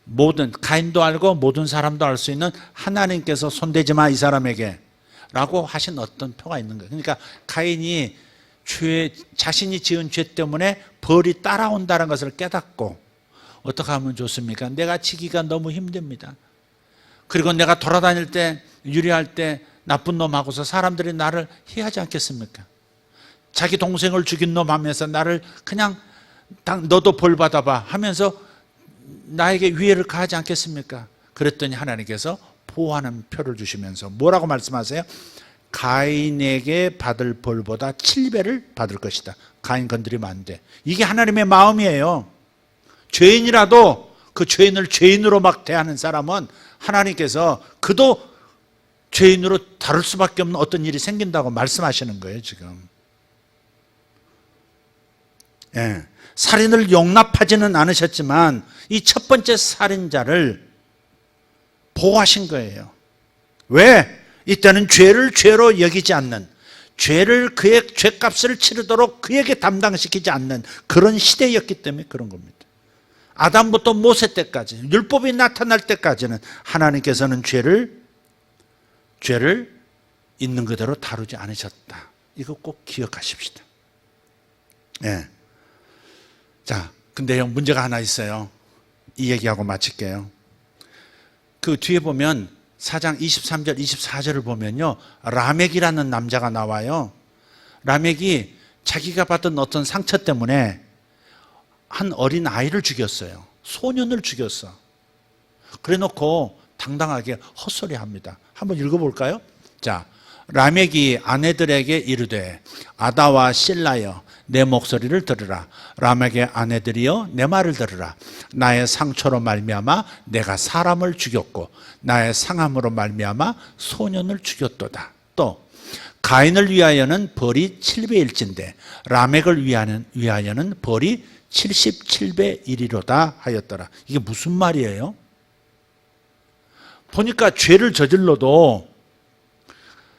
S1: 모든 가인도 알고 모든 사람도 알 수 있는 하나님께서 손대지 마 이 사람에게 라고 하신 어떤 표가 있는 거예요. 그러니까 가인이 자신이 지은 죄 때문에 벌이 따라온다는 것을 깨닫고 어떻게 하면 좋습니까? 내가 지기가 너무 힘듭니다. 그리고 내가 돌아다닐 때 유리할 때 나쁜 놈 하고서 사람들이 나를 희하지 않겠습니까? 자기 동생을 죽인 놈 하면서 나를 그냥 너도 벌 받아봐 하면서 나에게 위해를 가하지 않겠습니까? 그랬더니 하나님께서 보호하는 표를 주시면서 뭐라고 말씀하세요? 가인에게 받을 벌보다 7배를 받을 것이다. 가인 건드리면 안 돼. 이게 하나님의 마음이에요. 죄인이라도 그 죄인을 죄인으로 막 대하는 사람은 하나님께서 그도 죄인으로 다룰 수밖에 없는 어떤 일이 생긴다고 말씀하시는 거예요, 지금. 예. 살인을 용납하지는 않으셨지만 이 첫 번째 살인자를 보호하신 거예요. 왜? 이때는 죄를 죄로 여기지 않는, 죄를 그의 죄값을 치르도록 그에게 담당시키지 않는 그런 시대였기 때문에 그런 겁니다. 아담부터 모세 때까지, 율법이 나타날 때까지는 하나님께서는 죄를 있는 그대로 다루지 않으셨다. 이거 꼭 기억하십시다. 예. 자, 근데 형 문제가 하나 있어요. 이 얘기하고 마칠게요. 그 뒤에 보면 4장 23절, 24절을 보면요. 라멕이라는 남자가 나와요. 라멕이 자기가 받은 어떤 상처 때문에 한 어린 아이를 죽였어요. 소년을 죽였어. 그래 놓고 당당하게 헛소리합니다. 한번 읽어볼까요? 자, 라멕이 아내들에게 이르되 아다와 실라여 내 목소리를 들으라. 라멕의 아내들이여 내 말을 들으라. 나의 상처로 말미암아 내가 사람을 죽였고 나의 상함으로 말미암아 소년을 죽였도다. 또 가인을 위하여는 벌이 7배일진데 라멕을 위하여는 벌이 77배 1이로다 하였더라. 이게 무슨 말이에요? 보니까 죄를 저질러도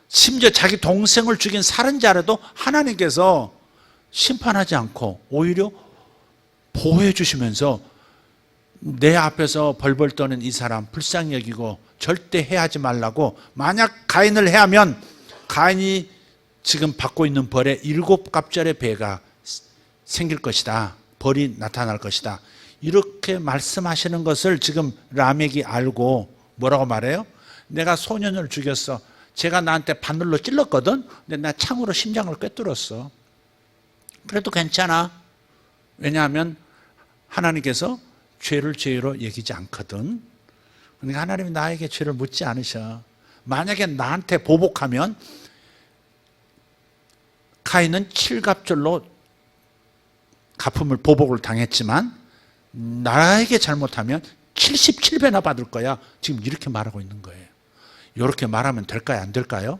S1: 심지어 자기 동생을 죽인 살인자라도 하나님께서 심판하지 않고 오히려 보호해 주시면서 내 앞에서 벌벌 떠는 이 사람 불쌍히 여기고 절대 해하지 말라고, 만약 가인을 해하면 가인이 지금 받고 있는 벌의 7갑절의 배가 생길 것이다. 벌이 나타날 것이다. 이렇게 말씀하시는 것을 지금 라멕이 알고 뭐라고 말해요? 내가 소년을 죽였어. 제가 나한테 바늘로 찔렀거든. 근데 나 창으로 심장을 꿰뚫었어. 그래도 괜찮아. 왜냐하면 하나님께서 죄를 죄로 여기지 않거든. 그러니까 하나님이 나에게 죄를 묻지 않으셔. 만약에 나한테 보복하면 가인은 7갑절로 보복을 당했지만 나에게 잘못하면 77배나 받을 거야. 지금 이렇게 말하고 있는 거예요. 이렇게 말하면 될까요? 안 될까요?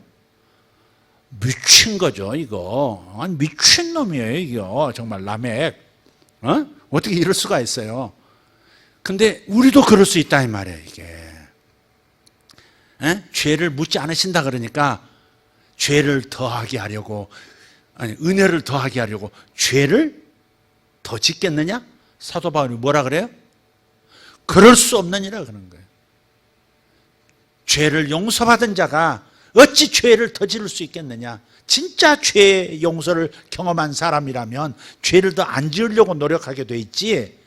S1: 미친 거죠, 이거. 아니, 미친 놈이에요, 이거. 정말 라멕. 어떻게 이럴 수가 있어요? 근데 우리도 그럴 수 있다 이 말이에요, 이게. 죄를 묻지 않으신다 그러니까 죄를 더하게 하려고, 아니 은혜를 더하게 하려고 죄를 더 짓겠느냐? 사도 바울이 뭐라 그래요? 그럴 수 없느니라 그런 거예요. 죄를 용서받은 자가 어찌 죄를 더 지를 수 있겠느냐? 진짜 죄 용서를 경험한 사람이라면 죄를 더 안 지으려고 노력하게 돼 있지,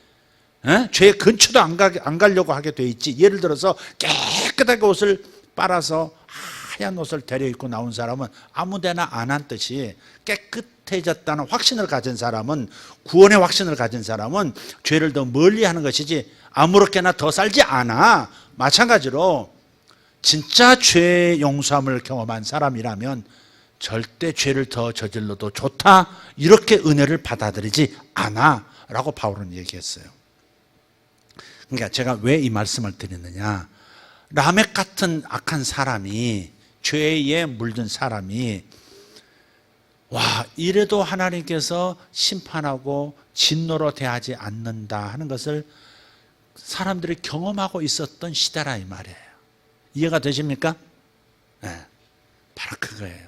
S1: 죄 근처도 안 가려고 하게 돼 있지. 예를 들어서 깨끗하게 옷을 빨아서 하얀 옷을 데려 입고 나온 사람은 아무데나 안 앉듯이 깨끗해졌다는 확신을 가진 사람은, 구원의 확신을 가진 사람은 죄를 더 멀리 하는 것이지 아무렇게나 더 살지 않아. 마찬가지로 진짜 죄 용서함을 경험한 사람이라면 절대 죄를 더 저질러도 좋다 이렇게 은혜를 받아들이지 않아 라고 바울은 얘기했어요. 그러니까 제가 왜 이 말씀을 드리느냐, 라멕 같은 악한 사람이, 죄에 물든 사람이 와 이래도 하나님께서 심판하고 진노로 대하지 않는다 하는 것을 사람들이 경험하고 있었던 시대라 이 말이에요. 이해가 되십니까? 네, 바로 그거예요.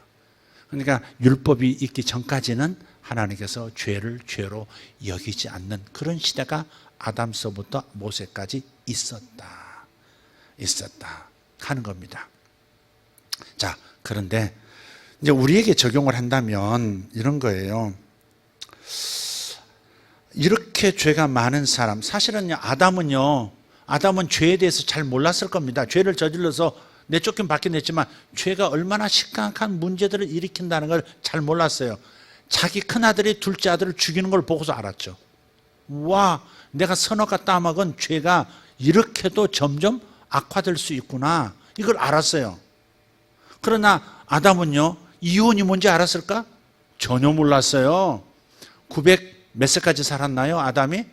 S1: 그러니까 율법이 있기 전까지는 하나님께서 죄를 죄로 여기지 않는 그런 시대가 아담서부터 모세까지 있었다 하는 겁니다. 자, 그런데 이제 우리에게 적용을 한다면 이런 거예요. 이렇게 죄가 많은 사람, 사실은요, 아담은 죄에 대해서 잘 몰랐을 겁니다. 죄를 저질러서 내쫓긴 받긴 했지만 죄가 얼마나 심각한 문제들을 일으킨다는 걸 잘 몰랐어요. 자기 큰아들이 둘째 아들을 죽이는 걸 보고서 알았죠. 와, 내가 선악과 따먹은 죄가 이렇게도 점점 악화될 수 있구나, 이걸 알았어요. 그러나 아담은요, 이혼이 뭔지 알았을까? 전혀 몰랐어요. 900 몇 세까지 살았나요? 아담이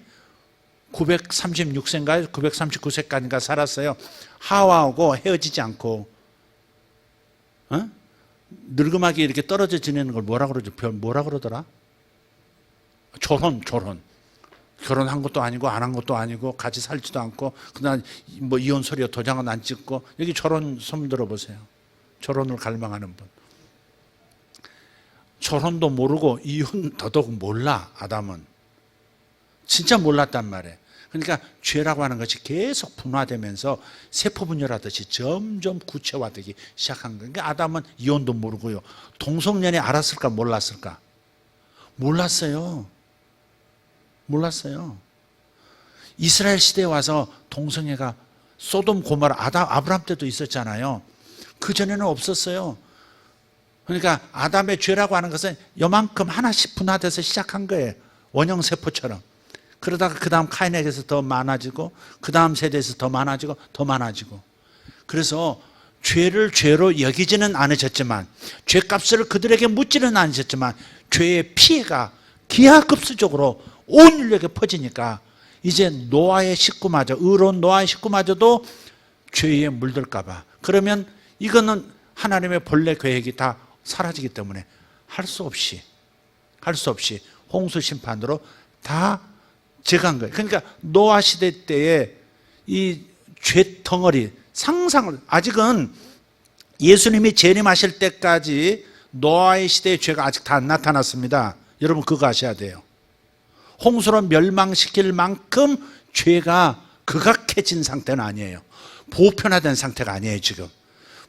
S1: 936세인가요? 939세까지인가 살았어요. 하와하고 헤어지지 않고, 늙음하게 이렇게 떨어져 지내는 걸 뭐라 그러더라? 조론. 결혼한 것도 아니고 안 한 것도 아니고 같이 살지도 않고, 그날 뭐 이혼 서류 도장은 안 찍고. 여기 조론 소문 들어보세요. 조론을 갈망하는 분. 조론도 모르고 이혼 더더욱 몰라. 아담은 진짜 몰랐단 말이에요. 그러니까 죄라고 하는 것이 계속 분화되면서 세포 분열하듯이 점점 구체화되기 시작한 거예요. 그러니까 아담은 이혼도 모르고요. 동성연애 알았을까 몰랐을까? 몰랐어요. 이스라엘 시대에 와서 동성애가 소돔 고모라 아브라함 때도 있었잖아요. 그전에는 없었어요. 그러니까 아담의 죄라고 하는 것은 요만큼 하나씩 분화돼서 시작한 거예요. 원형세포처럼. 그러다가 그 다음 카인에게서 더 많아지고, 그 다음 세대에서 더 많아지고. 그래서 죄를 죄로 여기지는 않으셨지만, 죄값을 그들에게 묻지는 않으셨지만, 죄의 피해가 기하급수적으로 온 인류에게 퍼지니까 이제 노아의 식구마저, 의로운 노아의 식구마저도 죄에 물들까 봐, 그러면 이거는 하나님의 본래 계획이 다 사라지기 때문에 할 수 없이 홍수 심판으로 다 제거한 거예요. 그러니까 노아 시대 때에 이 죄덩어리 상상을, 아직은 예수님이 재림하실 때까지 노아의 시대의 죄가 아직 다 안 나타났습니다. 여러분 그거 아셔야 돼요. 홍수로 멸망시킬 만큼 죄가 극악해진 상태는 아니에요. 보편화된 상태가 아니에요. 지금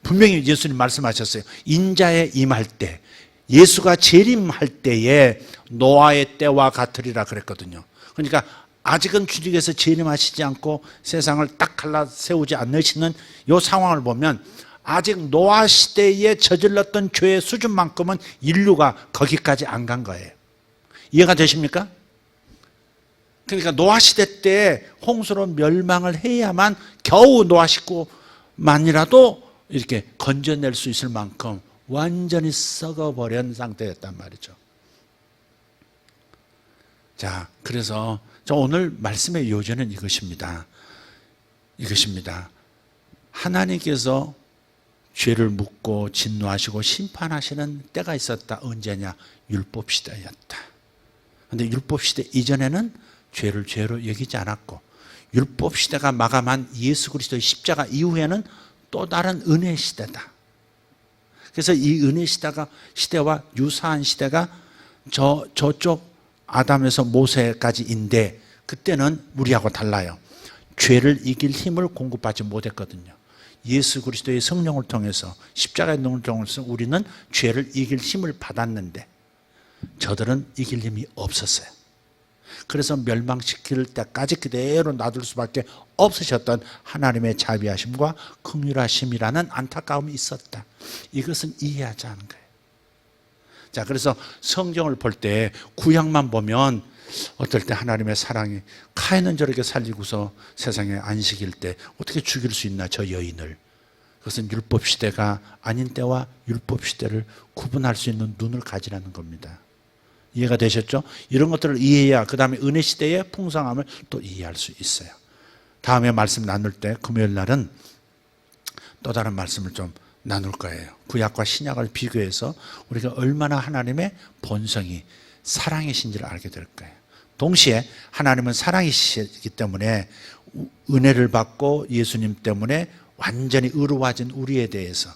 S1: 분명히 예수님 말씀하셨어요. 인자에 임할 때, 예수가 재림할 때에 노아의 때와 같으리라 그랬거든요. 그러니까 아직은 주님께서 재림하시지 않고 세상을 딱 갈라 세우지 않으시는 이 상황을 보면 아직 노아 시대에 저질렀던 죄의 수준만큼은 인류가 거기까지 안 간 거예요. 이해가 되십니까? 그러니까 노아 시대 때 홍수로 멸망을 해야만 겨우 노아 식구만이라도 이렇게 건져낼 수 있을 만큼 완전히 썩어버린 상태였단 말이죠. 자, 그래서 저 오늘 말씀의 요지는 이것입니다. 하나님께서 죄를 묻고 진노하시고 심판하시는 때가 있었다. 언제냐? 율법 시대였다. 그런데 율법 시대 이전에는 죄를 죄로 여기지 않았고, 율법 시대가 마감한 예수 그리스도의 십자가 이후에는 또 다른 은혜 시대다. 그래서 이 은혜 시대와 유사한 시대가 저쪽 아담에서 모세까지인데, 그때는 우리하고 달라요. 죄를 이길 힘을 공급받지 못했거든요. 예수 그리스도의 성령을 통해서, 십자가의 능력을 통해서 우리는 죄를 이길 힘을 받았는데 저들은 이길 힘이 없었어요. 그래서 멸망시킬 때까지 그대로 놔둘 수밖에 없으셨던 하나님의 자비하심과 긍휼하심이라는 안타까움이 있었다. 이것은 이해하지 않은 거예요. 자, 그래서 성경을 볼 때 구약만 보면 어떨 때 하나님의 사랑이, 카인은 저렇게 살리고서 세상에 안식일 때 어떻게 죽일 수 있나 저 여인을. 그것은 율법 시대가 아닌 때와 율법 시대를 구분할 수 있는 눈을 가지라는 겁니다. 이해가 되셨죠? 이런 것들을 이해해야 그 다음에 은혜 시대의 풍성함을 또 이해할 수 있어요. 다음에 말씀 나눌 때 금요일 날은 또 다른 말씀을 좀 나눌 거예요. 구약과 신약을 비교해서 우리가 얼마나 하나님의 본성이 사랑이신지를 알게 될 거예요. 동시에 하나님은 사랑이시기 때문에 은혜를 받고 예수님 때문에 완전히 의로워진 우리에 대해서,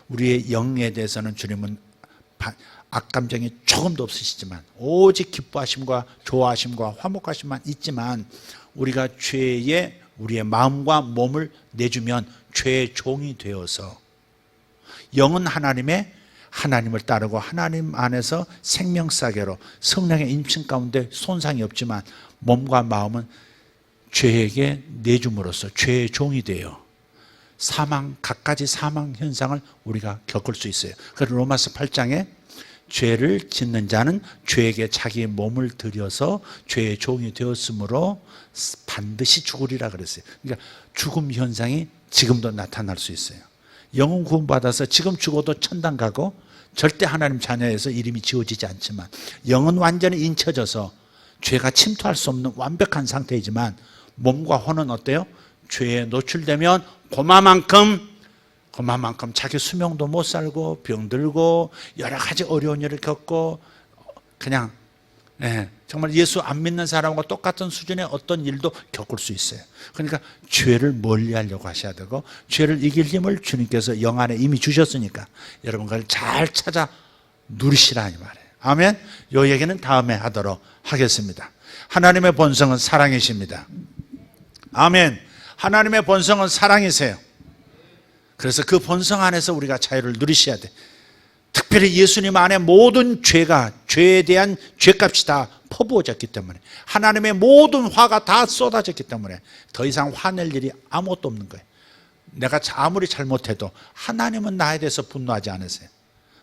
S1: 우리의 영에 대해서는 주님은 악감정이 조금도 없으시지만 오직 기뻐하심과 좋아하심과 화목하심만 있지만, 우리가 죄의 우리의 마음과 몸을 내주면 죄의 종이 되어서 영은 하나님을 따르고 하나님 안에서 생명사계로 성령의 임신 가운데 손상이 없지만 몸과 마음은 죄에게 내줌으로써 죄의 종이 되어 각가지 사망 현상을 우리가 겪을 수 있어요. 그래서 로마서 8장에 죄를 짓는 자는 죄에게 자기의 몸을 들여서 죄의 종이 되었으므로 반드시 죽으리라 그랬어요. 그러니까 죽음 현상이 지금도 나타날 수 있어요. 영혼 구원받아서 지금 죽어도 천당 가고 절대 하나님 자녀에서 이름이 지워지지 않지만 영은 완전히 인쳐져서 죄가 침투할 수 없는 완벽한 상태이지만 몸과 혼은 어때요? 죄에 노출되면 그만큼 자기 수명도 못 살고 병들고 여러 가지 어려운 일을 겪고 그냥 정말 예수 안 믿는 사람과 똑같은 수준의 어떤 일도 겪을 수 있어요. 그러니까 죄를 멀리하려고 하셔야 되고 죄를 이길 힘을 주님께서 영 안에 이미 주셨으니까 여러분 그걸 잘 찾아 누리시라 이 말이에요. 아멘. 이 얘기는 다음에 하도록 하겠습니다. 하나님의 본성은 사랑이십니다. 아멘. 하나님의 본성은 사랑이세요. 그래서 그 본성 안에서 우리가 자유를 누리셔야 돼. 특별히 예수님 안에 모든 죄에 대한 죄값이 다 퍼부어졌기 때문에 하나님의 모든 화가 다 쏟아졌기 때문에 더 이상 화낼 일이 아무것도 없는 거예요. 내가 아무리 잘못해도 하나님은 나에 대해서 분노하지 않으세요.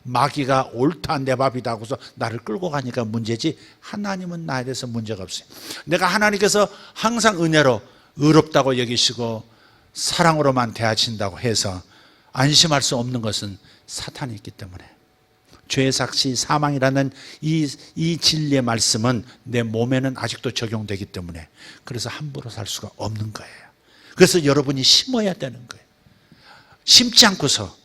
S1: 마귀가 옳다 내 밥이다 하고서 나를 끌고 가니까 문제지 하나님은 나에 대해서 문제가 없어요. 내가 하나님께서 항상 은혜로 의롭다고 여기시고 사랑으로만 대하신다고 해서 안심할 수 없는 것은 사탄이 있기 때문에 죄의 삭시 사망이라는 이 진리의 말씀은 내 몸에는 아직도 적용되기 때문에 그래서 함부로 살 수가 없는 거예요. 그래서 여러분이 심어야 되는 거예요. 심지 않고서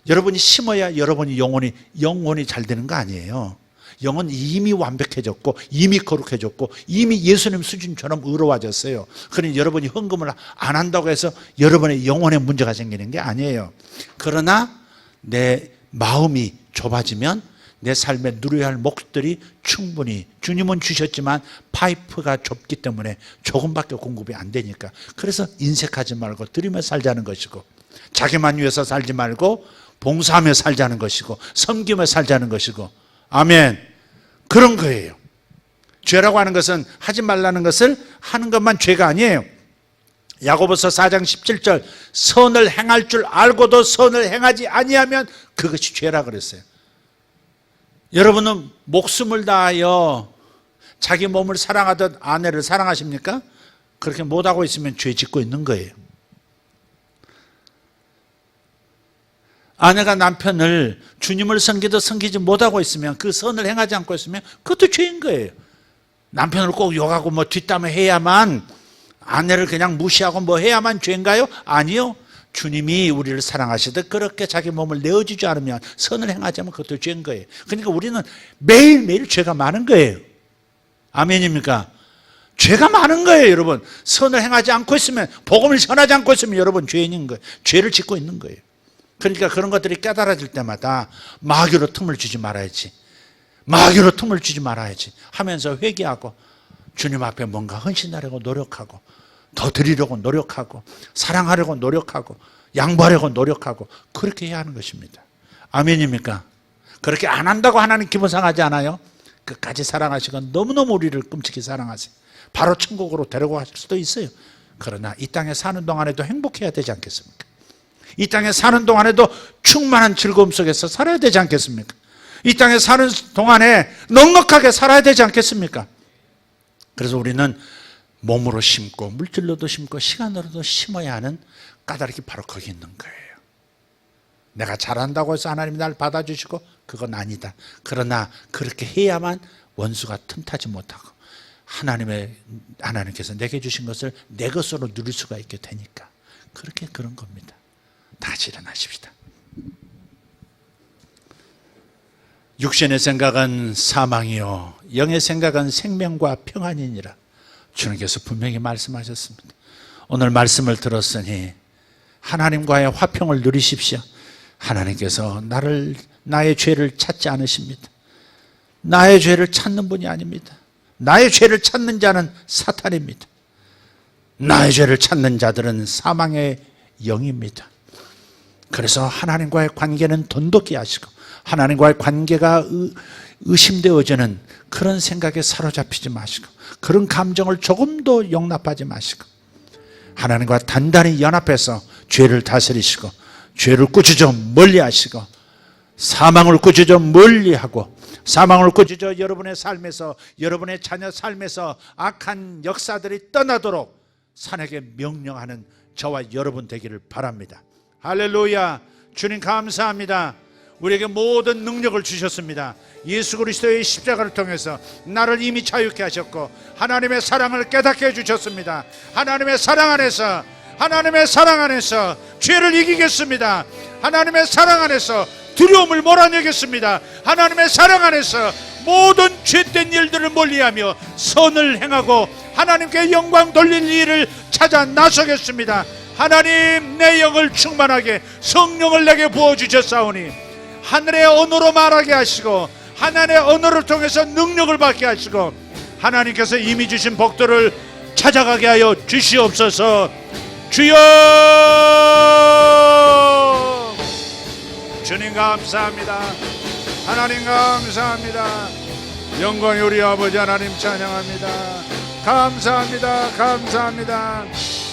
S1: 여러분이 심어야 여러분이 영혼이 잘 되는 거 아니에요. 영은 이미 완벽해졌고 이미 거룩해졌고 이미 예수님 수준처럼 의로워졌어요. 그러니 여러분이 헌금을 안 한다고 해서 여러분의 영혼에 문제가 생기는 게 아니에요. 그러나 내 마음이 좁아지면 내 삶에 누려야 할 몫들이 충분히 주님은 주셨지만 파이프가 좁기 때문에 조금밖에 공급이 안 되니까 그래서 인색하지 말고 드리며 살자는 것이고 자기만 위해서 살지 말고 봉사하며 살자는 것이고 섬기며 살자는 것이고 아멘. 그런 거예요. 죄라고 하는 것은 하지 말라는 것을 하는 것만 죄가 아니에요. 야고보서 4장 17절 선을 행할 줄 알고도 선을 행하지 아니하면 그것이 죄라 그랬어요. 여러분은 목숨을 다하여 자기 몸을 사랑하던 아내를 사랑하십니까? 그렇게 못하고 있으면 죄 짓고 있는 거예요. 아내가 남편을 주님을 섬기듯 섬기지 못하고 있으면 그 선을 행하지 않고 있으면 그것도 죄인 거예요. 남편을 꼭 욕하고 뒷담화 해야만 아내를 그냥 무시하고 해야만 죄인가요? 아니요. 주님이 우리를 사랑하시듯 그렇게 자기 몸을 내어주지 않으면 선을 행하지 않으면 그것도 죄인 거예요. 그러니까 우리는 매일매일 죄가 많은 거예요. 아멘입니까? 죄가 많은 거예요, 여러분. 선을 행하지 않고 있으면 복음을 전하지 않고 있으면 여러분 죄인인 거예요. 죄를 짓고 있는 거예요. 그러니까 그런 것들이 깨달아질 때마다 마귀로 틈을 주지 말아야지. 마귀로 틈을 주지 말아야지 하면서 회개하고 주님 앞에 뭔가 헌신하려고 노력하고 더 드리려고 노력하고 사랑하려고 노력하고 양보하려고 노력하고 그렇게 해야 하는 것입니다. 아멘입니까? 그렇게 안 한다고 하나님 기분 상하지 않아요? 끝까지 사랑하시고 너무너무 우리를 끔찍히 사랑하세요. 바로 천국으로 데려가실 수도 있어요. 그러나 이 땅에 사는 동안에도 행복해야 되지 않겠습니까? 이 땅에 사는 동안에도 충만한 즐거움 속에서 살아야 되지 않겠습니까? 이 땅에 사는 동안에 넉넉하게 살아야 되지 않겠습니까? 그래서 우리는 몸으로 심고 물질로도 심고 시간으로도 심어야 하는 까닭이 바로 거기 있는 거예요. 내가 잘한다고 해서 하나님이 날 받아주시고 그건 아니다. 그러나 그렇게 해야만 원수가 틈타지 못하고 하나님께서 내게 주신 것을 내 것으로 누릴 수가 있게 되니까 그렇게 그런 겁니다. 다시 일어나십시다. 육신의 생각은 사망이요 영의 생각은 생명과 평안이니라. 주님께서 분명히 말씀하셨습니다. 오늘 말씀을 들었으니 하나님과의 화평을 누리십시오. 하나님께서 나의 죄를 찾지 않으십니다. 나의 죄를 찾는 분이 아닙니다. 나의 죄를 찾는 자는 사탄입니다. 나의 죄를 찾는 자들은 사망의 영입니다. 그래서 하나님과의 관계는 돈독히 하시고 하나님과의 관계가 의심되어지는 그런 생각에 사로잡히지 마시고 그런 감정을 조금도 용납하지 마시고 하나님과 단단히 연합해서 죄를 다스리시고 죄를 꾸짖어 멀리하시고 사망을 꾸짖어 멀리하고 사망을 꾸짖어 여러분의 삶에서 여러분의 자녀 삶에서 악한 역사들이 떠나도록 산에게 명령하는 저와 여러분 되기를 바랍니다. 할렐루야. 주님 감사합니다. 우리에게 모든 능력을 주셨습니다. 예수 그리스도의 십자가를 통해서 나를 이미 자유케 하셨고 하나님의 사랑을 깨닫게 해주셨습니다. 하나님의 사랑 안에서 죄를 이기겠습니다. 하나님의 사랑 안에서 두려움을 몰아내겠습니다. 하나님의 사랑 안에서 모든 죄된 일들을 멀리하며 선을 행하고 하나님께 영광 돌릴 일을 찾아 나서겠습니다. 하나님, 내 영을 충만하게 성령을 내게 부어주셨사오니 하늘의 언어로 말하게 하시고 하나님의 언어를 통해서 능력을 받게 하시고 하나님께서 이미 주신 복들을 찾아가게 하여 주시옵소서. 주여, 주님 감사합니다. 하나님 감사합니다. 영광이 우리 아버지 하나님 찬양합니다. 감사합니다. 감사합니다.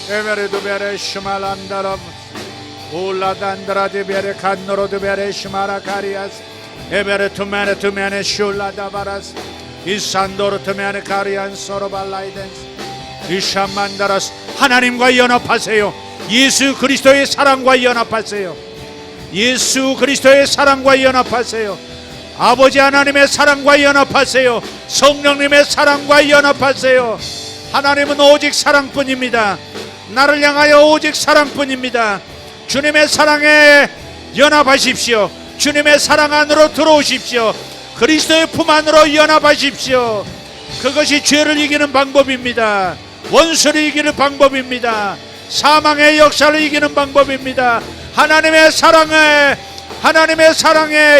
S1: 에베레도 베레 슈말란다람 올라단드라디 베레 칸노로드 베레 슈마라 카리아스 에베레 투메네 투메네 슐라다바라스 이산도르 투메네 카리안 소로발라이덴스 이샤만다라스. 하나님과 연합하세요. 예수 그리스도의 사랑과 연합하세요. 예수 그리스도의 사랑과 연합하세요. 아버지 하나님의 사랑과 연합하세요. 성령님의 사랑과 연합하세요. 하나님은 오직 사랑뿐입니다. 나를 향하여 오직 사랑뿐입니다. 주님의 사랑에 연합하십시오. 주님의 사랑 안으로 들어오십시오. 그리스도의 품 안으로 연합하십시오. 그것이 죄를 이기는 방법입니다. 원수를 이기는 방법입니다. 사망의 역사를 이기는 방법입니다. 하나님의 사랑에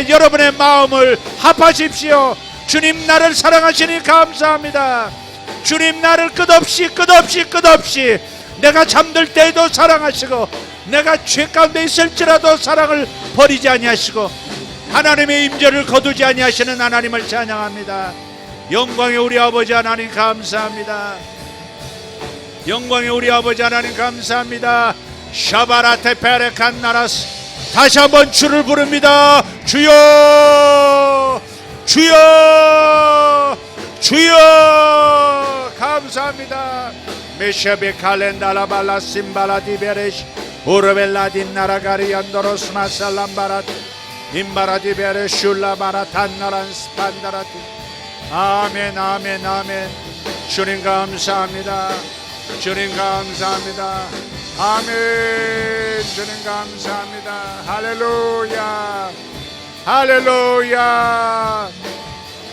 S1: 여러분의 마음을 합하십시오. 주님, 나를 사랑하시니 감사합니다. 주님, 나를 끝없이 내가 잠들 때에도 사랑하시고 내가 죄 가운데 있을지라도 사랑을 버리지 아니하시고 하나님의 임재를 거두지 아니하시는 하나님을 찬양합니다. 영광의 우리 아버지 하나님 감사합니다. 영광의 우리 아버지 하나님 감사합니다. 샤바라테 페레칸 나라스. 다시 한번 주를 부릅니다. 주여, 주여, 주여. 감사합니다. 메셰베 칼렌달라발라 심발라디베레시 오르벨라딘 나라가리 안도로스 마살람바라트 임바라디베레 슐라바라탄나란 스판다라티. 아멘, 아멘, 아멘. 주님 감사합니다. 주님 감사합니다. 아멘. 주님 감사합니다. 할렐루야, 할렐루야,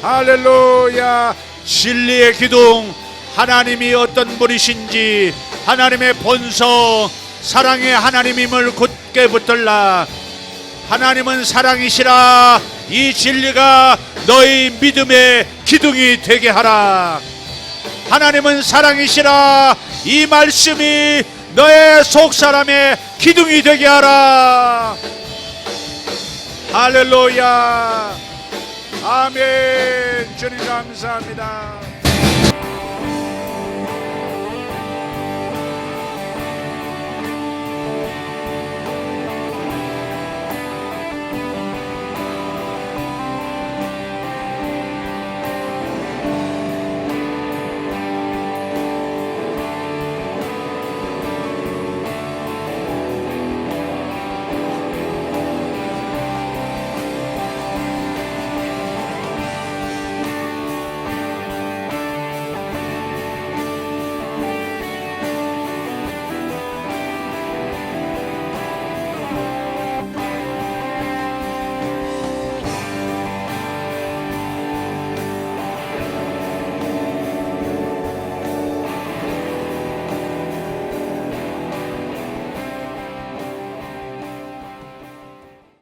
S1: 할렐루야. 진리의 기둥, 하나님이 어떤 분이신지, 하나님의 본성, 사랑의 하나님임을 굳게 붙들라. 하나님은 사랑이시라. 이 진리가 너희 믿음의 기둥이 되게 하라. 하나님은 사랑이시라. 이 말씀이 너의 속사람의 기둥이 되게 하라. 할렐루야, 아멘. 주님 감사합니다.